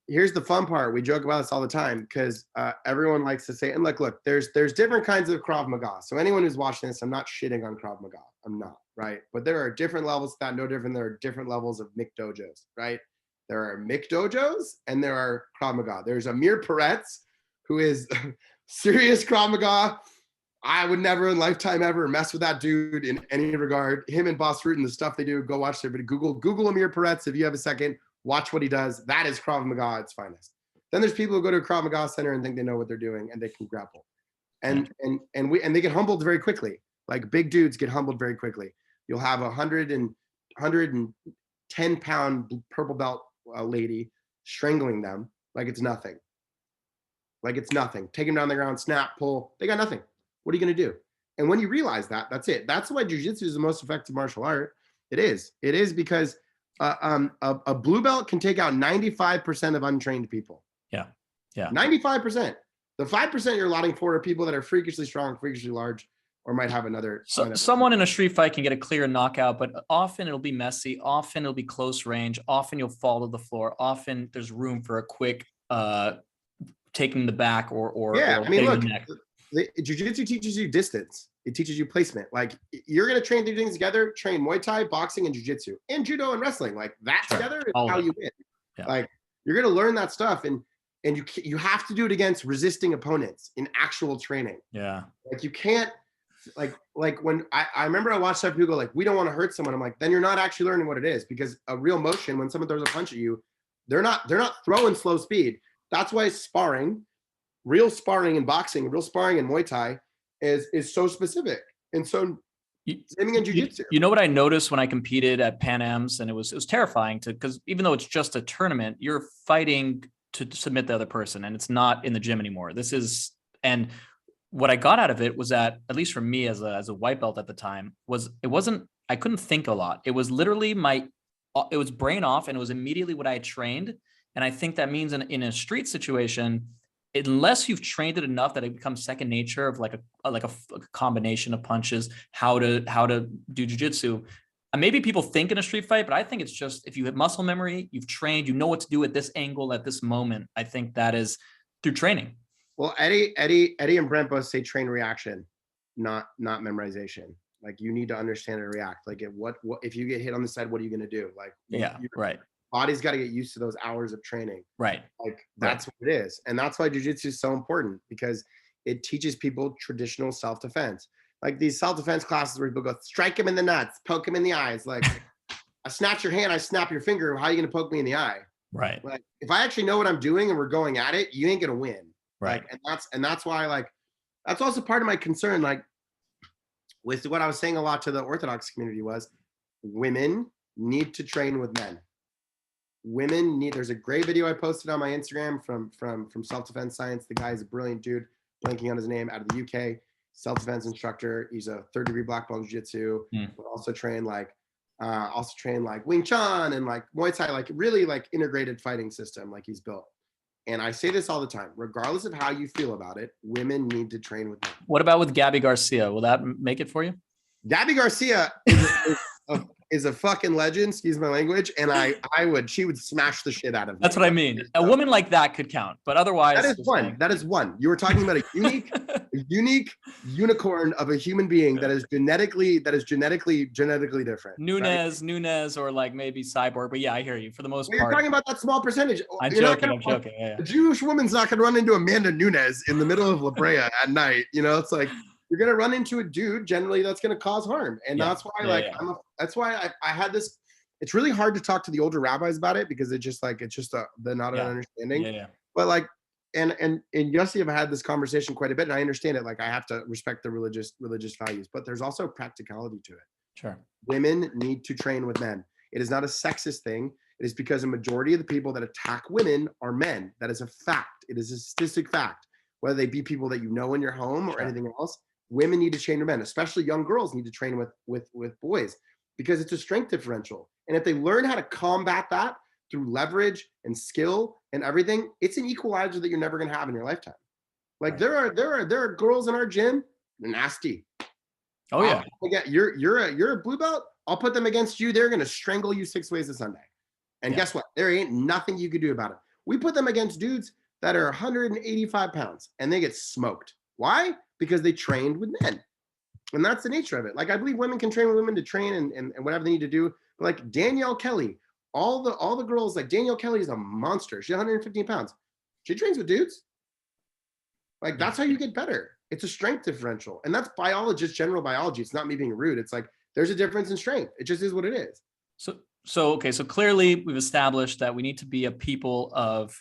here's the fun part. We joke about this all the time because everyone likes to say, and look, there's different kinds of Krav Maga. So anyone who's watching this, I'm not shitting on Krav Maga. I'm not, right? But there are different levels to that, no different. There are different levels of Mick dojos, right? There are Mick dojos and there are Krav Maga. There's Amir Peretz, who is serious Krav Maga. I would never in lifetime ever mess with that dude in any regard. Him and Boss Fruit and the stuff they do, go watch their video. Google Amir Peretz if you have a second. Watch what he does. That is Krav Maga at its finest. Then there's people who go to a Krav Maga center and think they know what they're doing and they can grapple. And they get humbled very quickly. Like big dudes get humbled very quickly. You'll have 110 pound purple belt lady strangling them like it's nothing. Like it's nothing. Take them down the ground, snap, pull. They got nothing. What are you going to do? And when you realize that, that's it. That's why jiu-jitsu is the most effective martial art. It is because a blue belt can take out 95% of untrained people.
Yeah.
95%. The 5% you're allotting for are people that are freakishly strong, freakishly large, or might have another.
Someone in a street fight can get a clear knockout, but often it'll be messy. Often it'll be close range. Often you'll fall to the floor. Often there's room for a quick taking the back or hitting the neck.
Jiu-jitsu teaches you distance. It teaches you placement. Like you're going to train three things together, train Muay Thai, boxing, and jiu-jitsu, and judo and wrestling. Like that together is how you win. Yeah. Like you're going to learn that stuff. And you have to do it against resisting opponents in actual training.
Yeah.
Like you can't like when I remember I watched some people go like, we don't want to hurt someone. I'm like, then you're not actually learning what it is, because a real motion, when someone throws a punch at you, they're not throwing slow speed. That's why real sparring in boxing, real sparring in Muay Thai is so specific. And so same in jiu-jitsu.
You know what I noticed when I competed at Pan Am's, and it was terrifying because even though it's just a tournament, you're fighting to submit the other person, and it's not in the gym anymore. And what I got out of it was that, at least for me as a white belt at the time, I couldn't think a lot. It was literally it was brain off, and it was immediately what I had trained. And I think that means in a street situation, unless you've trained it enough that it becomes second nature of like a combination of punches, how to do jiu-jitsu. And maybe people think in a street fight, but I think it's just, if you have muscle memory, you've trained, you know what to do at this angle, at this moment. I think that is through training.
Well, Eddie and Brent both say train reaction, not memorization. Like you need to understand and react. Like what if you get hit on the side, what are you going to do? Like,
right.
Body's got to get used to those hours of training.
Right.
Like that's what it is. And that's why jiu-jitsu is so important, because it teaches people traditional self-defense. Like these self-defense classes where people go, strike him in the nuts, poke him in the eyes. Like I snatch your hand, I snap your finger. How are you going to poke me in the eye?
Right.
Like if I actually know what I'm doing and we're going at it, you ain't going to win.
Right.
Like, and that's why, like, that's also part of my concern. Like with what I was saying a lot to the Orthodox community was, women need to train with men. Women need, there's a great video I posted on my Instagram from Self-Defense Science. The guy's a brilliant dude, blanking on his name, out of the UK, self-defense instructor. He's a 3rd-degree black belt in jiu-jitsu, but also trained like Wing Chun and like Muay Thai, like really like integrated fighting system like he's built. And I say this all the time, regardless of how you feel about it, women need to train with men.
What about with Gabby Garcia? Will that make it for you?
Gabby Garcia is a fucking legend, excuse my language, and she would smash the shit out of me.
That's what I mean. A woman like that could count, but otherwise.
That is one. You were talking about a unique unicorn of a human being that is genetically different.
Nunez, or like maybe Cyborg, but yeah, I hear you for the most part.
You're talking about that small percentage.
I'm joking. Yeah.
A Jewish woman's not gonna run into Amanda Nunez in the middle of La Brea at night. You know, it's like, you're gonna run into a dude generally that's gonna cause harm, and that's why that's why I had this. It's really hard to talk to the older rabbis about it because they're not an understanding. But like, and Yossi have had this conversation quite a bit, and I understand it. Like, I have to respect the religious values, but there's also practicality to it.
Sure.
Women need to train with men. It is not a sexist thing. It is because a majority of the people that attack women are men. That is a fact. It is a statistic fact. Whether they be people that you know in your home or anything else. Women need to train with men, especially young girls need to train with boys, because it's a strength differential. And if they learn how to combat that through leverage and skill and everything, it's an equalizer that you're never going to have in your lifetime. Like there are girls in our gym, they're nasty.
Oh yeah.
Again, you're a blue belt. I'll put them against you. They're going to strangle you 6 ways a Sunday. And guess what? There ain't nothing you could do about it. We put them against dudes that are 185 pounds and they get smoked. Why? Because they trained with men. And that's the nature of it. Like, I believe women can train with women to train and whatever they need to do. But like Danielle Kelly, all the girls, like Danielle Kelly is a monster. She's 115 pounds. She trains with dudes. Like, that's how you get better. It's a strength differential. And that's general biology. It's not me being rude. It's like, there's a difference in strength. It just is what it is.
So clearly we've established that we need to be a people of,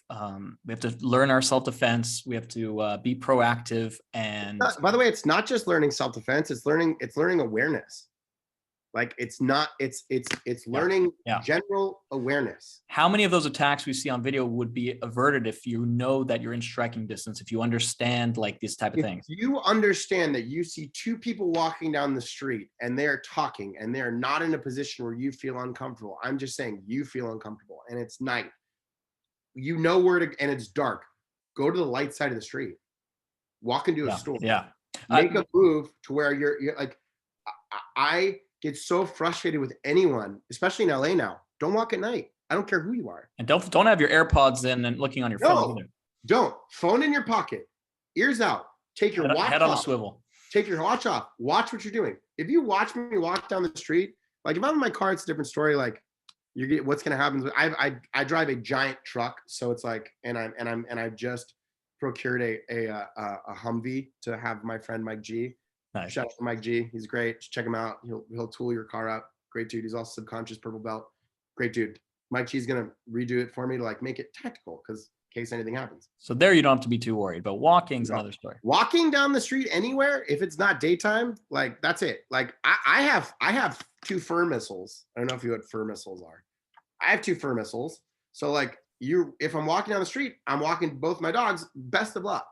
we have to learn our self-defense. We have to be proactive. And
by the way, it's not just learning self-defense. It's learning awareness. Like, it's learning general awareness.
How many of those attacks we see on video would be averted if you know that you're in striking distance, if you understand like these type of things?
If you understand that you see two people walking down the street and they're talking and they're not in a position where you feel uncomfortable. I'm just saying you feel uncomfortable and it's night. You know where to, and it's dark. Go to the light side of the street. Walk into a store.
Yeah.
Make a move to where you're like, I get so frustrated with anyone, especially in LA now. Don't walk at night. I don't care who you are.
And don't have your AirPods in and looking on your phone either.
Don't. Phone in your pocket, ears out. Take your watch
head
off.
On a swivel.
Take your watch off. Watch what you're doing. If you watch me walk down the street, like if I'm in my car, it's a different story. Like, what's gonna happen? I drive a giant truck, so it's like, and I just procured a Humvee to have my friend Mike G. Nice. Shout out to Mike G. He's great. Just check him out. He'll tool your car up. Great dude. He's also subconscious purple belt. Great dude. Mike G's gonna redo it for me to like make it tactical because in case anything happens.
So there you don't have to be I worried, but walking's another story.
Walking down the street anywhere, if it's not daytime, like that's it. Like I have 2 fur missiles. I don't know if you know what fur missiles are. I have 2 fur missiles. So like if I'm walking down the street, I'm walking both my dogs, best of luck.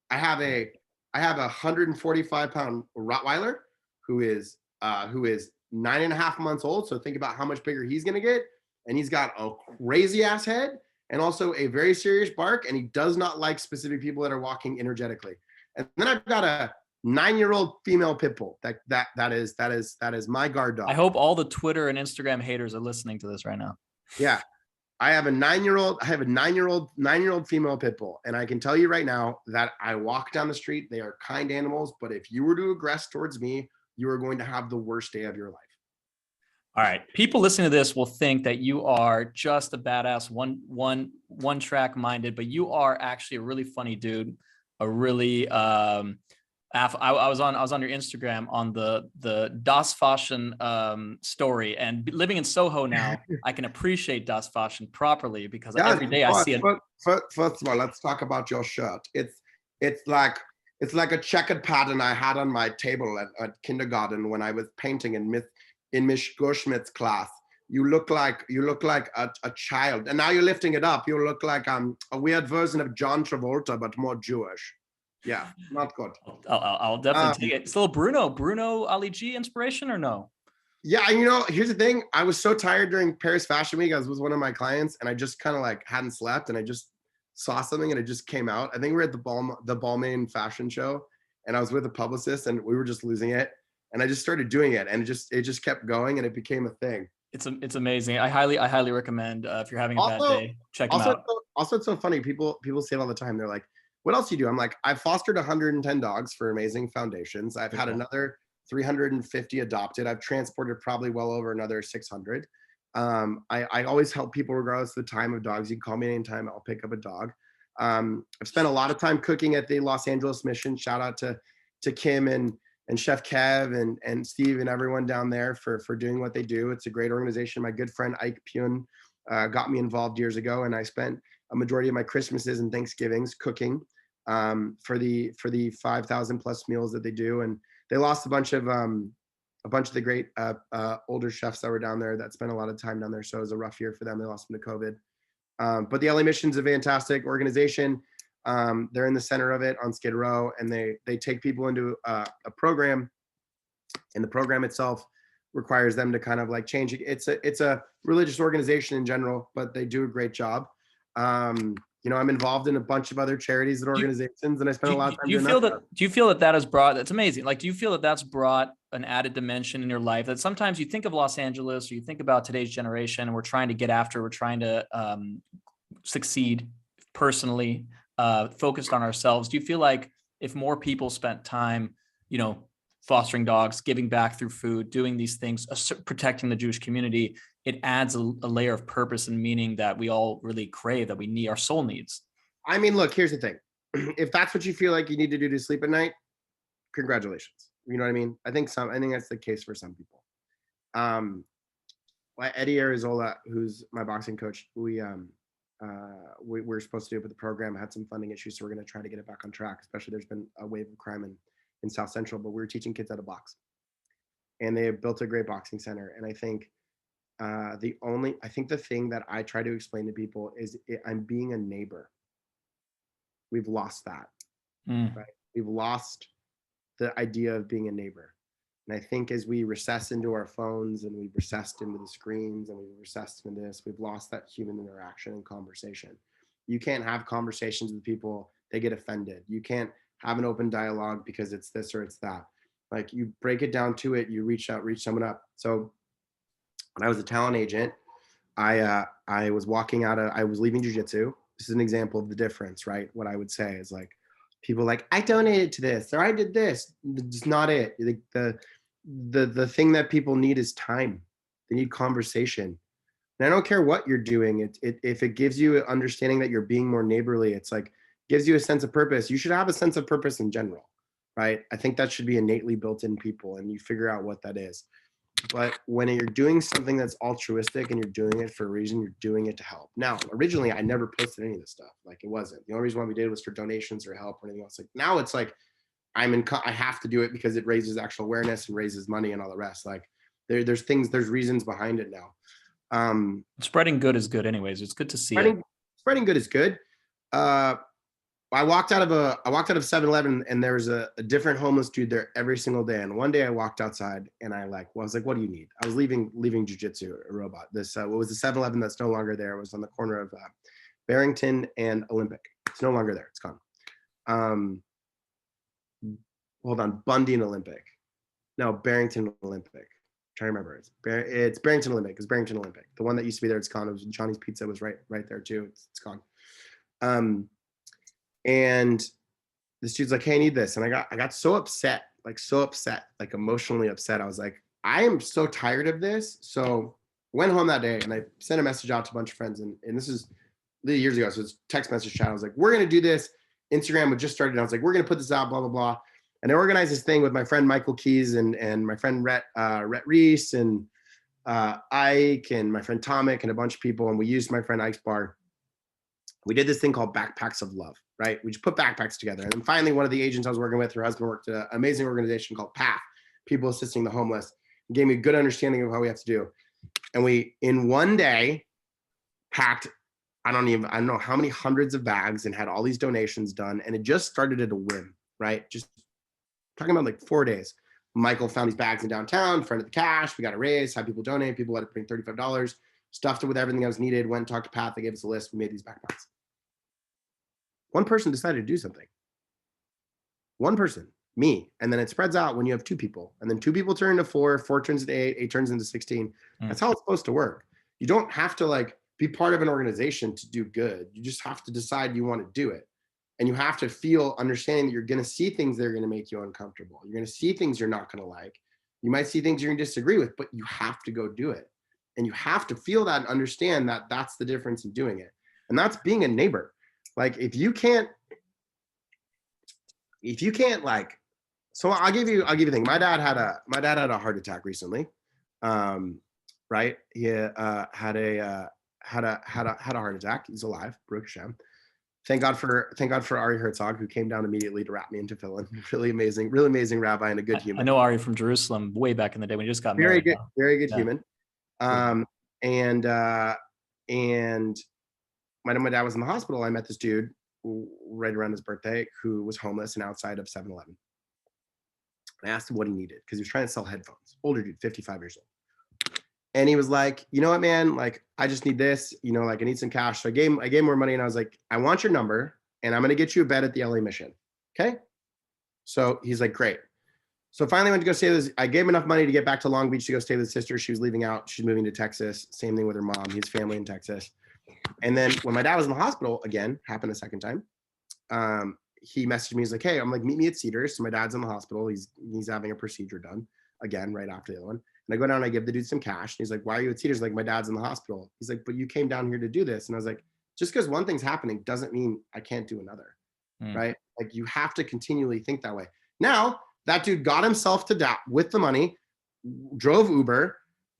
I have a 145-pound Rottweiler who is 9.5 months old. So think about how much bigger he's going to get. And he's got a crazy ass head and also a very serious bark. And he does not like specific people that are walking energetically. And then I've got a 9-year-old female pit bull. That is my guard dog.
I hope all the Twitter and Instagram haters are listening to this right now.
Yeah. I have a 9-year-old female pit bull. And I can tell you right now that I walk down the street. They are kind animals, but if you were to aggress towards me, you are going to have the worst day of your life.
All right. People listening to this will think that you are just a badass, one track minded, but you are actually a really funny dude. A really, I was on your Instagram on the Das Fashion story, and living in Soho now, I can appreciate Das Fashion properly because every day I see it.
First of all, let's talk about your shirt. It's like a checkered pattern I had on my table at kindergarten when I was painting in in Miss Goldschmidt's class. You look like a child, and now you're lifting it up. You look like a weird version of John Travolta, but more Jewish. Yeah, not good.
I'll definitely take it. Still Bruno Ali G inspiration or no?
Yeah, and you know, here's the thing. I was so tired during Paris Fashion Week. I was with one of my clients, and I just kind of like hadn't slept, and I just saw something, and it just came out. I think we were at the Balmain fashion show, and I was with a publicist, and we were just losing it. And I just started doing it, and it just kept going, and it became a thing.
It's amazing. I highly recommend if you're having a bad day, check them out.
Also, it's so funny. People say it all the time. They're like, "What else do you do?" I'm like, I've fostered 110 dogs for amazing foundations. I've had another 350 adopted. I've transported probably well over another 600. I always help people regardless of the time of dogs. You can call me anytime. I'll pick up a dog. I've spent a lot of time cooking at the Los Angeles Mission. Shout out to Kim and Chef Kev and Steve and everyone down there for doing what they do. It's a great organization. My good friend Ike Pyun got me involved years ago, and I spent a majority of my Christmases and Thanksgivings cooking for the 5,000 plus meals that they do. And they lost a bunch of the great older chefs that were down there that spent a lot of time down there. So it was a rough year for them. They lost them to COVID. But the LA Mission's a fantastic organization. They're in the center of it on Skid Row, and they take people into a program, and the program itself requires them to kind of like change it. It's a religious organization in general, but they do a great job. You know, I'm involved in a bunch of other charities and organizations, and I spend a lot of time doing that.
Do you feel that has brought, that's amazing. Like, do you feel that that's brought an added dimension in your life that sometimes you think of Los Angeles or you think about today's generation and we're trying to succeed personally, focused on ourselves. Do you feel like if more people spent time, you know, fostering dogs, giving back through food, doing these things, protecting the Jewish community, it adds a layer of purpose and meaning that we all really crave, that we need, our soul needs?
I mean, look, here's the thing. If that's what you feel like you need to do to sleep at night, congratulations. You know what I mean? I think that's the case for some people. Eddie Arizola, who's my boxing coach, we were supposed to do it with the program, had some funding issues, so we're going to try to get it back on track. Especially there's been a wave of crime in South Central, but we were teaching kids how to box, and they have built a great boxing center. And I think the thing that I try to explain to people is I'm being a neighbor. We've lost that, right? We've lost the idea of being a neighbor. And I think as we recess into our phones and we've recessed into the screens and we've recessed into this, we've lost that human interaction and conversation. You can't have conversations with people, they get offended. You can't have an open dialogue because it's this or it's that. Like, you break it down to it, you reach someone up. So when I was a talent agent, I was leaving jujitsu. This is an example of the difference, right? What I would say is, like, people like, I donated to this or I did this. It's not it. The thing that people need is time. They need conversation. And I don't care what you're doing. If it gives you an understanding that you're being more neighborly, it's like, gives you a sense of purpose. You should have a sense of purpose in general, right? I think that should be innately built in people, and you figure out what that is. But when you're doing something that's altruistic and you're doing it for a reason, you're doing it to help. Now, originally, I never posted any of this stuff. Like, it wasn't. The only reason why we did it was for donations or help or anything else. Like, now it's like, I have to do it because it raises actual awareness and raises money and all the rest. Like, there's reasons behind it now.
Spreading good is good anyways. It's good to see
spreading good is good. I walked out of 7-Eleven, and there was a different homeless dude there every single day. And one day I walked outside and I was like, what do you need? I was leaving jujitsu, a robot. What was the 7-Eleven that's no longer there? It was on the corner of Barrington and Olympic. It's no longer there. It's gone. Hold on. Bundy and Olympic. No, Barrington Olympic. I'm trying to remember. It's Barrington Olympic. It's Barrington Olympic. The one that used to be there, it's gone. It was Johnny's Pizza was right there too. It's gone. And this dude's like, hey, I need this. And I got so upset, like emotionally upset. I was like, I am so tired of this. So I went home that day and I sent a message out to a bunch of friends. And this is years ago. So it's text message chat. I was like, we're going to do this. Instagram had just started. I was like, we're going to put this out, blah, blah, blah. And I organized this thing with my friend Michael Keys and my friend Rhett Reese and Ike and my friend Tomic and a bunch of people. And we used my friend Ike's bar. We did this thing called Backpacks of Love, right? We just put backpacks together. And then finally, one of the agents I was working with, her husband worked at an amazing organization called PATH, People Assisting the Homeless. It gave me a good understanding of how we have to do. And we, in one day, packed, I don't know how many hundreds of bags and had all these donations done. And it just started at a whim, right? Just talking about like 4 days. Michael found these bags in downtown, friend of the cash. We got a raise, had people donate. People had to bring $35, stuffed it with everything that was needed, went and talked to Pat. They gave us a list. We made these backpacks. One person decided to do something. One person, me. And then it spreads out when you have two people. And then two people turn into four, four turns into eight, eight turns into 16. That's how it's supposed to work. You don't have to like be part of an organization to do good. You just have to decide you want to do it. And you have to feel understanding that you're going to see things that are going to make you uncomfortable. You're going to see things you're not going to like. You might see things you're going to disagree with, but you have to go do it. And you have to feel that and understand that that's the difference in doing it. And that's being a neighbor. Like if you can't like, so I'll give you a thing. My dad had a heart attack recently. Right. He had a heart attack. He's alive. Baruch Hashem. Thank God for Ari Herzog, who came down immediately to wrap me into tefillin. Really amazing rabbi and a good human.
I know Ari from Jerusalem way back in the day when he just got married.
Very good human. And my dad was in the hospital. I met this dude right around his birthday who was homeless and outside of 7-Eleven. I asked him what he needed because he was trying to sell headphones. Older dude, 55 years old. And he was like, you know what, man? Like, I just need this, like I need some cash. So I gave him more money and I was like, I want your number and I'm going to get you a bed at the LA Mission. Okay. So he's like, great. So finally went to go stay with I gave him enough money to get back to Long Beach to go stay with his sister. She was leaving out. She's moving to Texas. Same thing with her mom. He has family in Texas. And then when my dad was in the hospital, again, happened a second time. He messaged me. He's like, hey, I'm like, meet me at Cedars. So my dad's in the hospital. He's having a procedure done again, right after the other one. And I go down and I give the dude some cash. And he's like, why are you at Cedars? Like, my dad's in the hospital. He's like, but you came down here to do this. And I was like, just because one thing's happening doesn't mean I can't do another, right? Like, you have to continually think that way. Now, that dude got himself to with the money, drove Uber,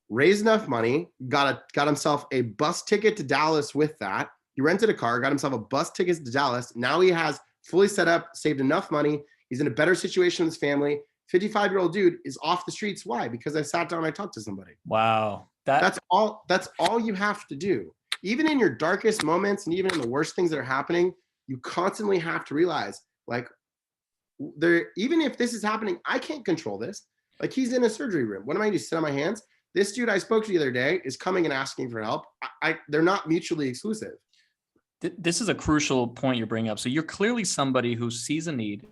raised enough money, got himself a bus ticket to Dallas with that. He rented a car, got himself a bus ticket to Dallas. Now he has fully set up, saved enough money. He's in a better situation with his family. 55-year-old dude is off the streets. Why? Because I sat down and I talked to somebody.
Wow.
That's all you have to do. Even in your darkest moments and even in the worst things that are happening, you constantly have to realize, like, even if this is happening, I can't control this. Like, he's in a surgery room. What am I going to do? Sit on my hands? This dude I spoke to the other day is coming and asking for help. They're not mutually exclusive.
This is a crucial point you're bringing up. So you're clearly somebody who sees a need,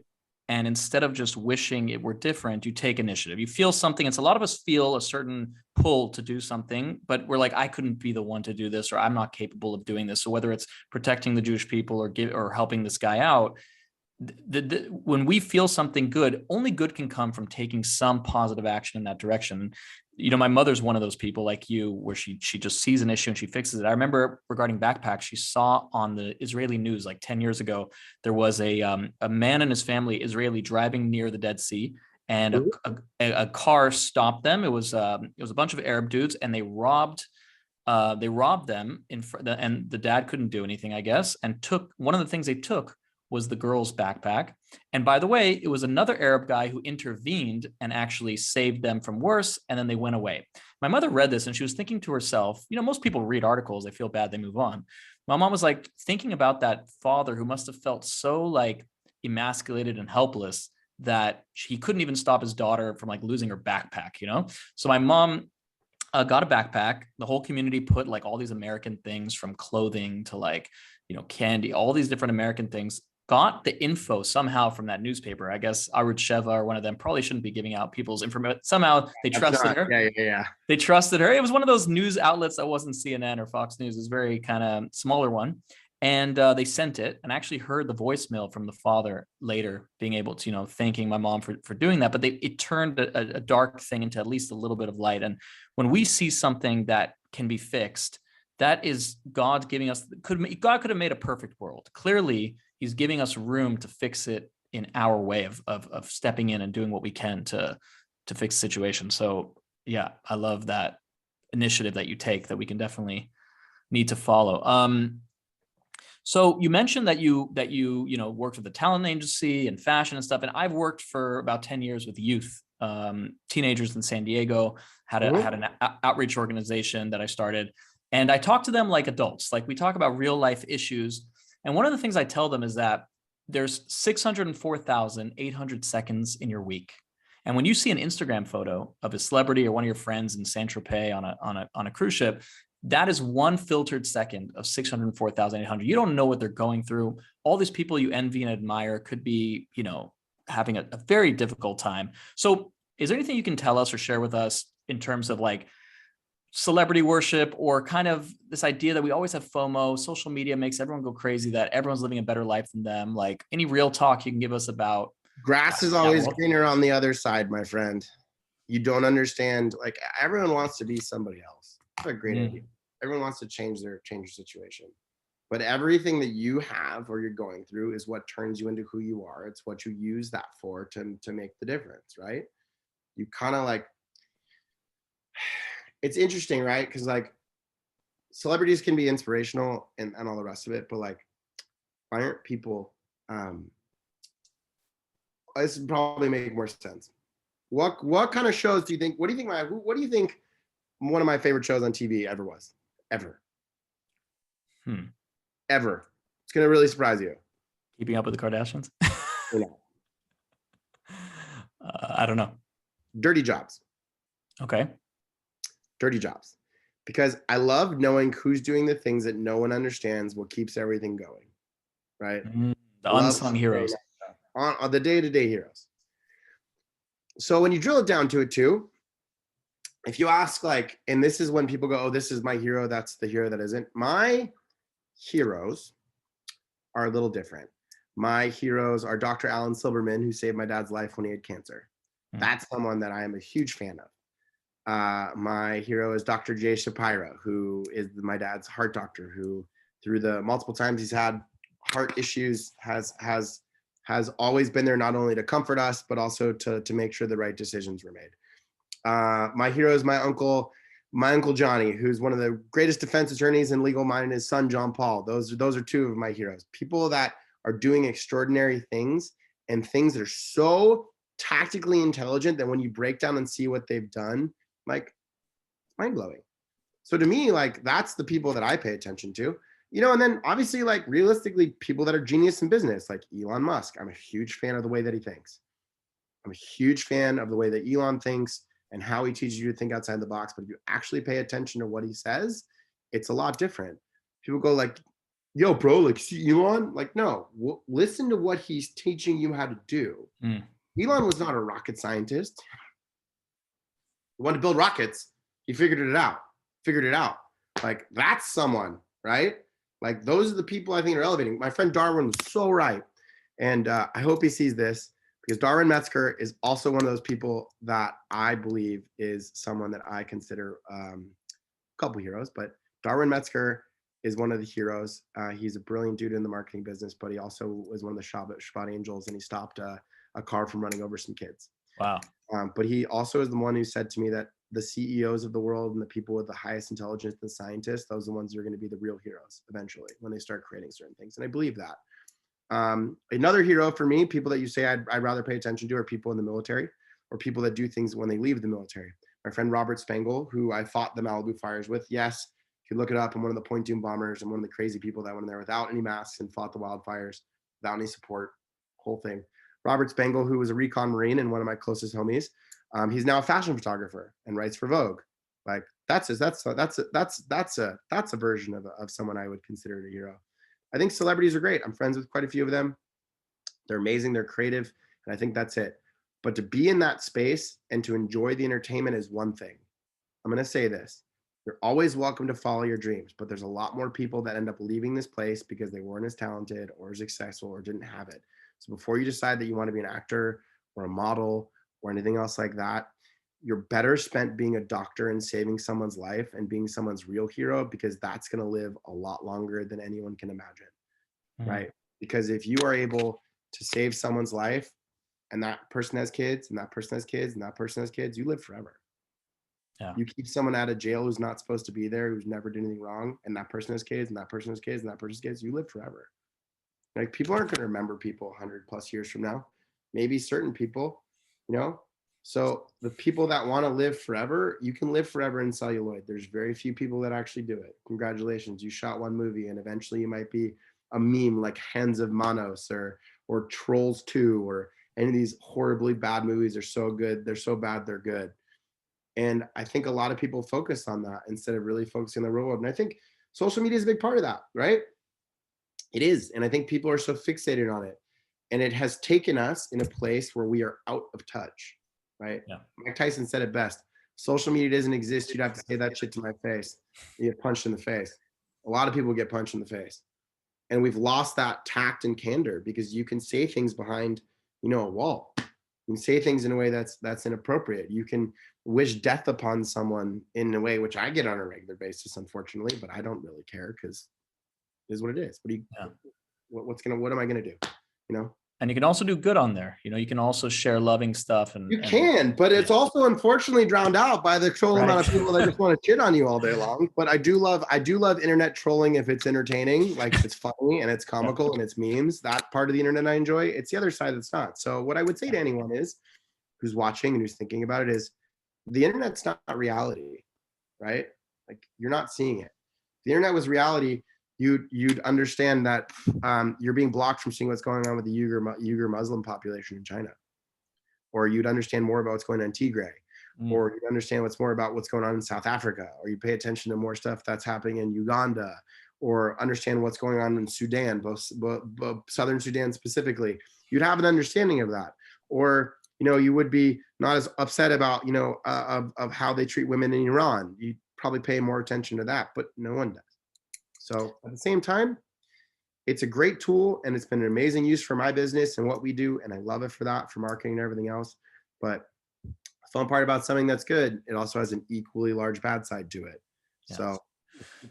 and instead of just wishing it were different, you take initiative. You feel something. It's a lot of us feel a certain pull to do something, but we're like, I couldn't be the one to do this, or I'm not capable of doing this. So whether it's protecting the Jewish people or helping this guy out, when we feel something good, only good can come from taking some positive action in that direction. My mother's one of those people like you, where she just sees an issue and she fixes it. I remember regarding backpacks, she saw on the Israeli news like 10 years ago, there was a man and his family, Israeli, driving near the Dead Sea, and a car stopped them. It was a bunch of Arab dudes, and they robbed them and the dad couldn't do anything, I guess, and took one of the things they took was the girl's backpack. And by the way, it was another Arab guy who intervened and actually saved them from worse, and then they went away. My mother read this and she was thinking to herself, most people read articles, they feel bad, they move on. My mom was like thinking about that father who must have felt so like emasculated and helpless that he couldn't even stop his daughter from like losing her backpack, So my mom got a backpack. The whole community put like all these American things, from clothing to like, candy, all these different American things. Got the info somehow from that newspaper. I guess Arut Sheva or one of them probably shouldn't be giving out people's information. Somehow they trusted her.
Yeah.
They trusted her. It was one of those news outlets that wasn't CNN or Fox News. It was very kind of smaller one. And they sent it, and actually heard the voicemail from the father later, being able to, thanking my mom for doing that. But it turned a dark thing into at least a little bit of light. And when we see something that can be fixed, that is God giving us, God could have made a perfect world. Clearly, he's giving us room to fix it in our way of stepping in and doing what we can to fix the situation. So yeah, I love that initiative that you take, that we can definitely need to follow. So you mentioned that you worked with the talent agency and fashion and stuff, and I've worked for about 10 years with youth teenagers in San Diego. I had
Mhm.
an outreach organization that I started, and I talk to them like adults. Like we talk about real life issues. And one of the things I tell them is that there's 604,800 seconds in your week. And when you see an Instagram photo of a celebrity or one of your friends in Saint Tropez on a cruise ship, that is one filtered second of 604,800. You don't know what they're going through. All these people you envy and admire could be, having a very difficult time. So is there anything you can tell us or share with us in terms of like celebrity worship, or kind of this idea that we always have FOMO, social media makes everyone go crazy, that everyone's living a better life than them? Like any real talk you can give us about
Grass is
that
always
world?
greener on the other side, my friend. You don't understand. Like everyone wants to be somebody else. That's a great idea.
Mm,
Everyone wants to change their situation. But everything that you have or you're going through is what turns you into who you are. It's what you use that for to make the difference, right? You kind of like, it's interesting, right? Because like celebrities can be inspirational and all the rest of it, but like, why aren't people? This would probably make more sense. What kind of shows do you think? What do you think? What do you think? One of my favorite shows on TV ever was, ever,
hmm.
ever. It's gonna really surprise you.
Keeping Up with the Kardashians?
You know,
I don't know.
Dirty Jobs.
Okay.
Dirty Jobs. Because I love knowing who's doing the things that no one understands, what keeps everything going, right?
The
I love
unsung heroes.
on the day-to-day heroes. So when you drill it down to it too, if you ask like, and this is when people go, oh, this is my hero, that's the hero that isn't. My heroes are a little different. My heroes are Dr. Alan Silberman, who saved my dad's life when he had cancer.
Mm.
That's someone that I am a huge fan of. My hero is Dr. Jay Shapiro, who is my dad's heart doctor, who through the multiple times he's had heart issues has always been there, not only to comfort us, but also to make sure the right decisions were made. My hero is my uncle Johnny, who's one of the greatest defense attorneys in legal mind, and his son John Paul. Those are two of my heroes. People that are doing extraordinary things and things that are so tactically intelligent that when you break down and see what they've done, like mind blowing. So to me, like that's the people that I pay attention to. And then obviously, like realistically, people that are genius in business, like Elon Musk. I'm a huge fan of the way that he thinks. I'm a huge fan of the way that Elon thinks and how he teaches you to think outside the box. But if you actually pay attention to what he says, it's a lot different. People go like, yo, bro, like see Elon? Like, no, listen to what he's teaching you how to do.
Mm.
Elon was not a rocket scientist. He wanted to build rockets. He figured it out. Like, that's someone, right? Like, those are the people I think are elevating. My friend Darwin was so right. And I hope he sees this, because Darwin Metzger is also one of those people that I believe is someone that I consider a couple heroes, but Darwin Metzger is one of the heroes. He's a brilliant dude in the marketing business, but he also was one of the Shabbat Angels, and he stopped a car from running over some kids.
Wow.
But he also is the one who said to me that the CEOs of the world and the people with the highest intelligence, the scientists, those are the ones that are going to be the real heroes eventually when they start creating certain things. And I believe that. Another hero for me, people that you say I'd rather pay attention to, are people in the military or people that do things when they leave the military. My friend Robert Spangle, who I fought the Malibu fires with. Yes, if you look it up, I'm one of the Point Doom bombers. I'm one of the crazy people that went in there without any masks and fought the wildfires without any support, whole thing. Robert Spangle, who was a recon Marine and one of my closest homies, he's now a fashion photographer and writes for Vogue. Like that's a version of someone I would consider a hero. I think celebrities are great. I'm friends with quite a few of them. They're amazing. They're creative. And I think that's it. But to be in that space and to enjoy the entertainment is one thing. I'm going to say this. You're always welcome to follow your dreams, but there's a lot more people that end up leaving this place because they weren't as talented or as successful or didn't have it. So before you decide that you want to be an actor or a model or anything else like that, you're better spent being a doctor and saving someone's life and being someone's real hero, because that's going to live a lot longer than anyone can imagine, right? Because if you are able to save someone's life and that person has kids and that person has kids and that person has kids, you live forever.
Yeah.
You keep someone out of jail who's not supposed to be there, who's never did anything wrong, and that person has kids and that person has kids and that person's kids, you live forever. Like people aren't going to remember people 100 plus years from now. Maybe certain people, So the people that want to live forever, you can live forever in celluloid. There's very few people that actually do it. Congratulations, you shot one movie, and eventually you might be a meme like Hands of Manos or Trolls 2 or any of these horribly bad movies are so good. They're so bad, they're good. And I think a lot of people focus on that instead of really focusing on the real world. And I think social media is a big part of that, right? It is. And I think people are so fixated on it. And it has taken us in a place where we are out of touch, right?
Yeah.
Mike Tyson said it best. Social media doesn't exist. You'd have to say that shit to my face. You get punched in the face. A lot of people get punched in the face. And we've lost that tact and candor because you can say things behind, a wall. You can say things in a way that's inappropriate. You can wish death upon someone in a way which I get on a regular basis, unfortunately, but I don't really care because it is what it is. What am I gonna do?
And you can also do good on there. You can also share loving stuff
you can, but it's also unfortunately drowned out by the troll amount of people that just want to shit on you all day long. But I do love internet trolling if it's entertaining, like if it's funny and it's comical and it's memes. That part of the internet I enjoy. It's the other side that's not. So what I would say to anyone is who's watching and who's thinking about it is the internet's not reality, right? Like you're not seeing it. If the internet was reality, you'd understand that you're being blocked from seeing what's going on with the Uyghur Muslim population in China, or you'd understand more about what's going on in Tigray, or you'd understand what's more about what's going on in South Africa, or you pay attention to more stuff that's happening in Uganda, or understand what's going on in Sudan, both Southern Sudan specifically. You'd have an understanding of that, or you would be not as upset about of how they treat women in Iran. You'd probably pay more attention to that, but no one does. So at the same time, it's a great tool and it's been an amazing use for my business and what we do. And I love it for that, for marketing and everything else. But the fun part about something that's good, it also has an equally large bad side to it. Yes. So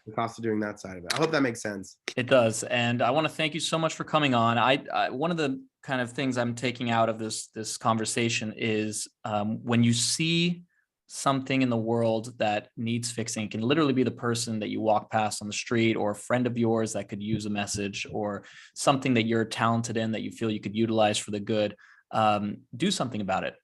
the cost of doing that side of it. I hope that makes sense.
It does. And I want to thank you so much for coming on. I one of the kind of things I'm taking out of this conversation is when you see something in the world that needs fixing, it can literally be the person that you walk past on the street or a friend of yours that could use a message or something that you're talented in that you feel you could utilize for the good. Do something about it,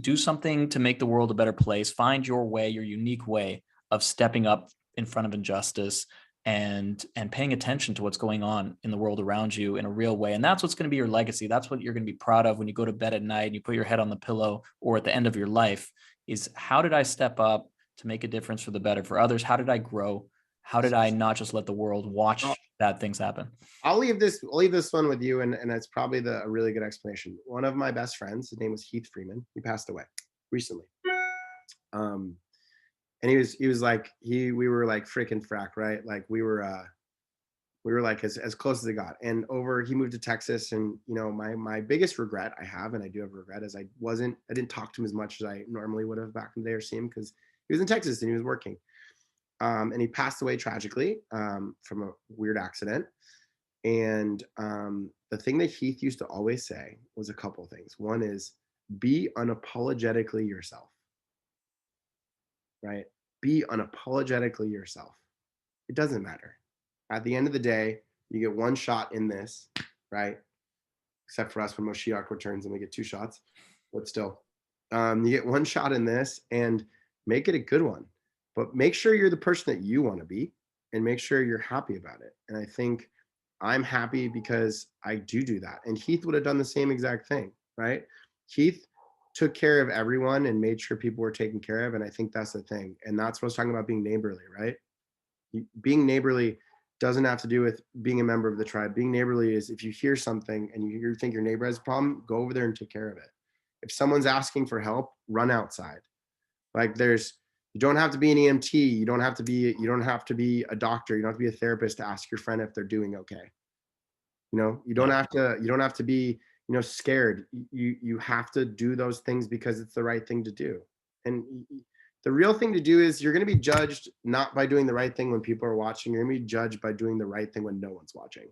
do something to make the world a better place. Find your way, your unique way of stepping up in front of injustice and paying attention to what's going on in the world around you in a real way. And that's what's going to be your legacy. That's what you're going to be proud of when you go to bed at night and you put your head on the pillow or at the end of your life is how did I step up to make a difference for the better for others? How did I grow? How did I not just let the world watch bad things happen?
I'll leave this one with you. And it's probably a really good explanation. One of my best friends, his name was Heath Freeman. He passed away recently. And he was like, we were like freaking frack, right? Like we were like as close as it got. And he moved to Texas. And my biggest regret I have, and I do have regret, is I didn't talk to him as much as I normally would have back in the day or see him because he was in Texas and he was working. And he passed away tragically from a weird accident. And the thing that Heath used to always say was a couple of things. One is be unapologetically yourself. Right? Be unapologetically yourself. It doesn't matter. At the end of the day, you get one shot in this, right? Except for us when Moshiach returns and we get two shots, but still, you get one shot in this and make it a good one. But make sure you're the person that you want to be and make sure you're happy about it. And I think I'm happy because I do that. And Heath would have done the same exact thing, right? Heath took care of everyone and made sure people were taken care of. And I think that's the thing. And that's what I was talking about, being neighborly, right? Being neighborly doesn't have to do with being a member of the tribe. Being neighborly is if you hear something and you think your neighbor has a problem, go over there and take care of it. If someone's asking for help, run outside. Like you don't have to be an EMT. You don't have to be a doctor. You don't have to be a therapist to ask your friend if they're doing okay. You don't have to be, scared. You have to do those things because it's the right thing to do. And the real thing to do is you're going to be judged not by doing the right thing when people are watching. You're going to be judged by doing the right thing when no one's watching,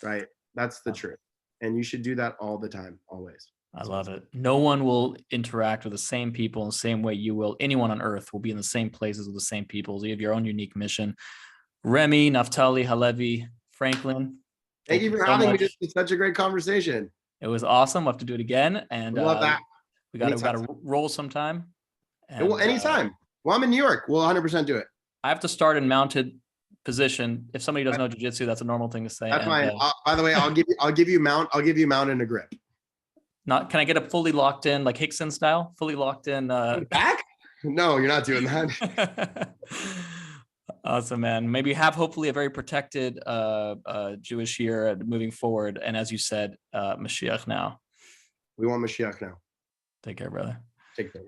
right? That's the truth. And you should do that all the time, always.
I love it. No one will interact with the same people in the same way you will. Anyone on earth will be in the same places with the same people. So you have your own unique mission. Remi, Naftali, Halevi, Franklin.
Thank you for having me. This was such a great conversation.
It was awesome. We'll have to do it again. And
love that.
We got to roll sometime. And,
well, anytime. Well, I'm in New York. We'll 100% do it.
I have to start in mounted position. If somebody doesn't know jiu-jitsu, that's a normal thing to say.
That's fine. By the way, I'll give you mount and a grip.
Can I get a fully locked in, like Hickson style, fully locked in?
Back? No, you're not doing that.
Awesome, man. Maybe have hopefully a very protected Jewish year moving forward. And as you said, Mashiach now.
We want Mashiach now.
Take care, brother.
Take care.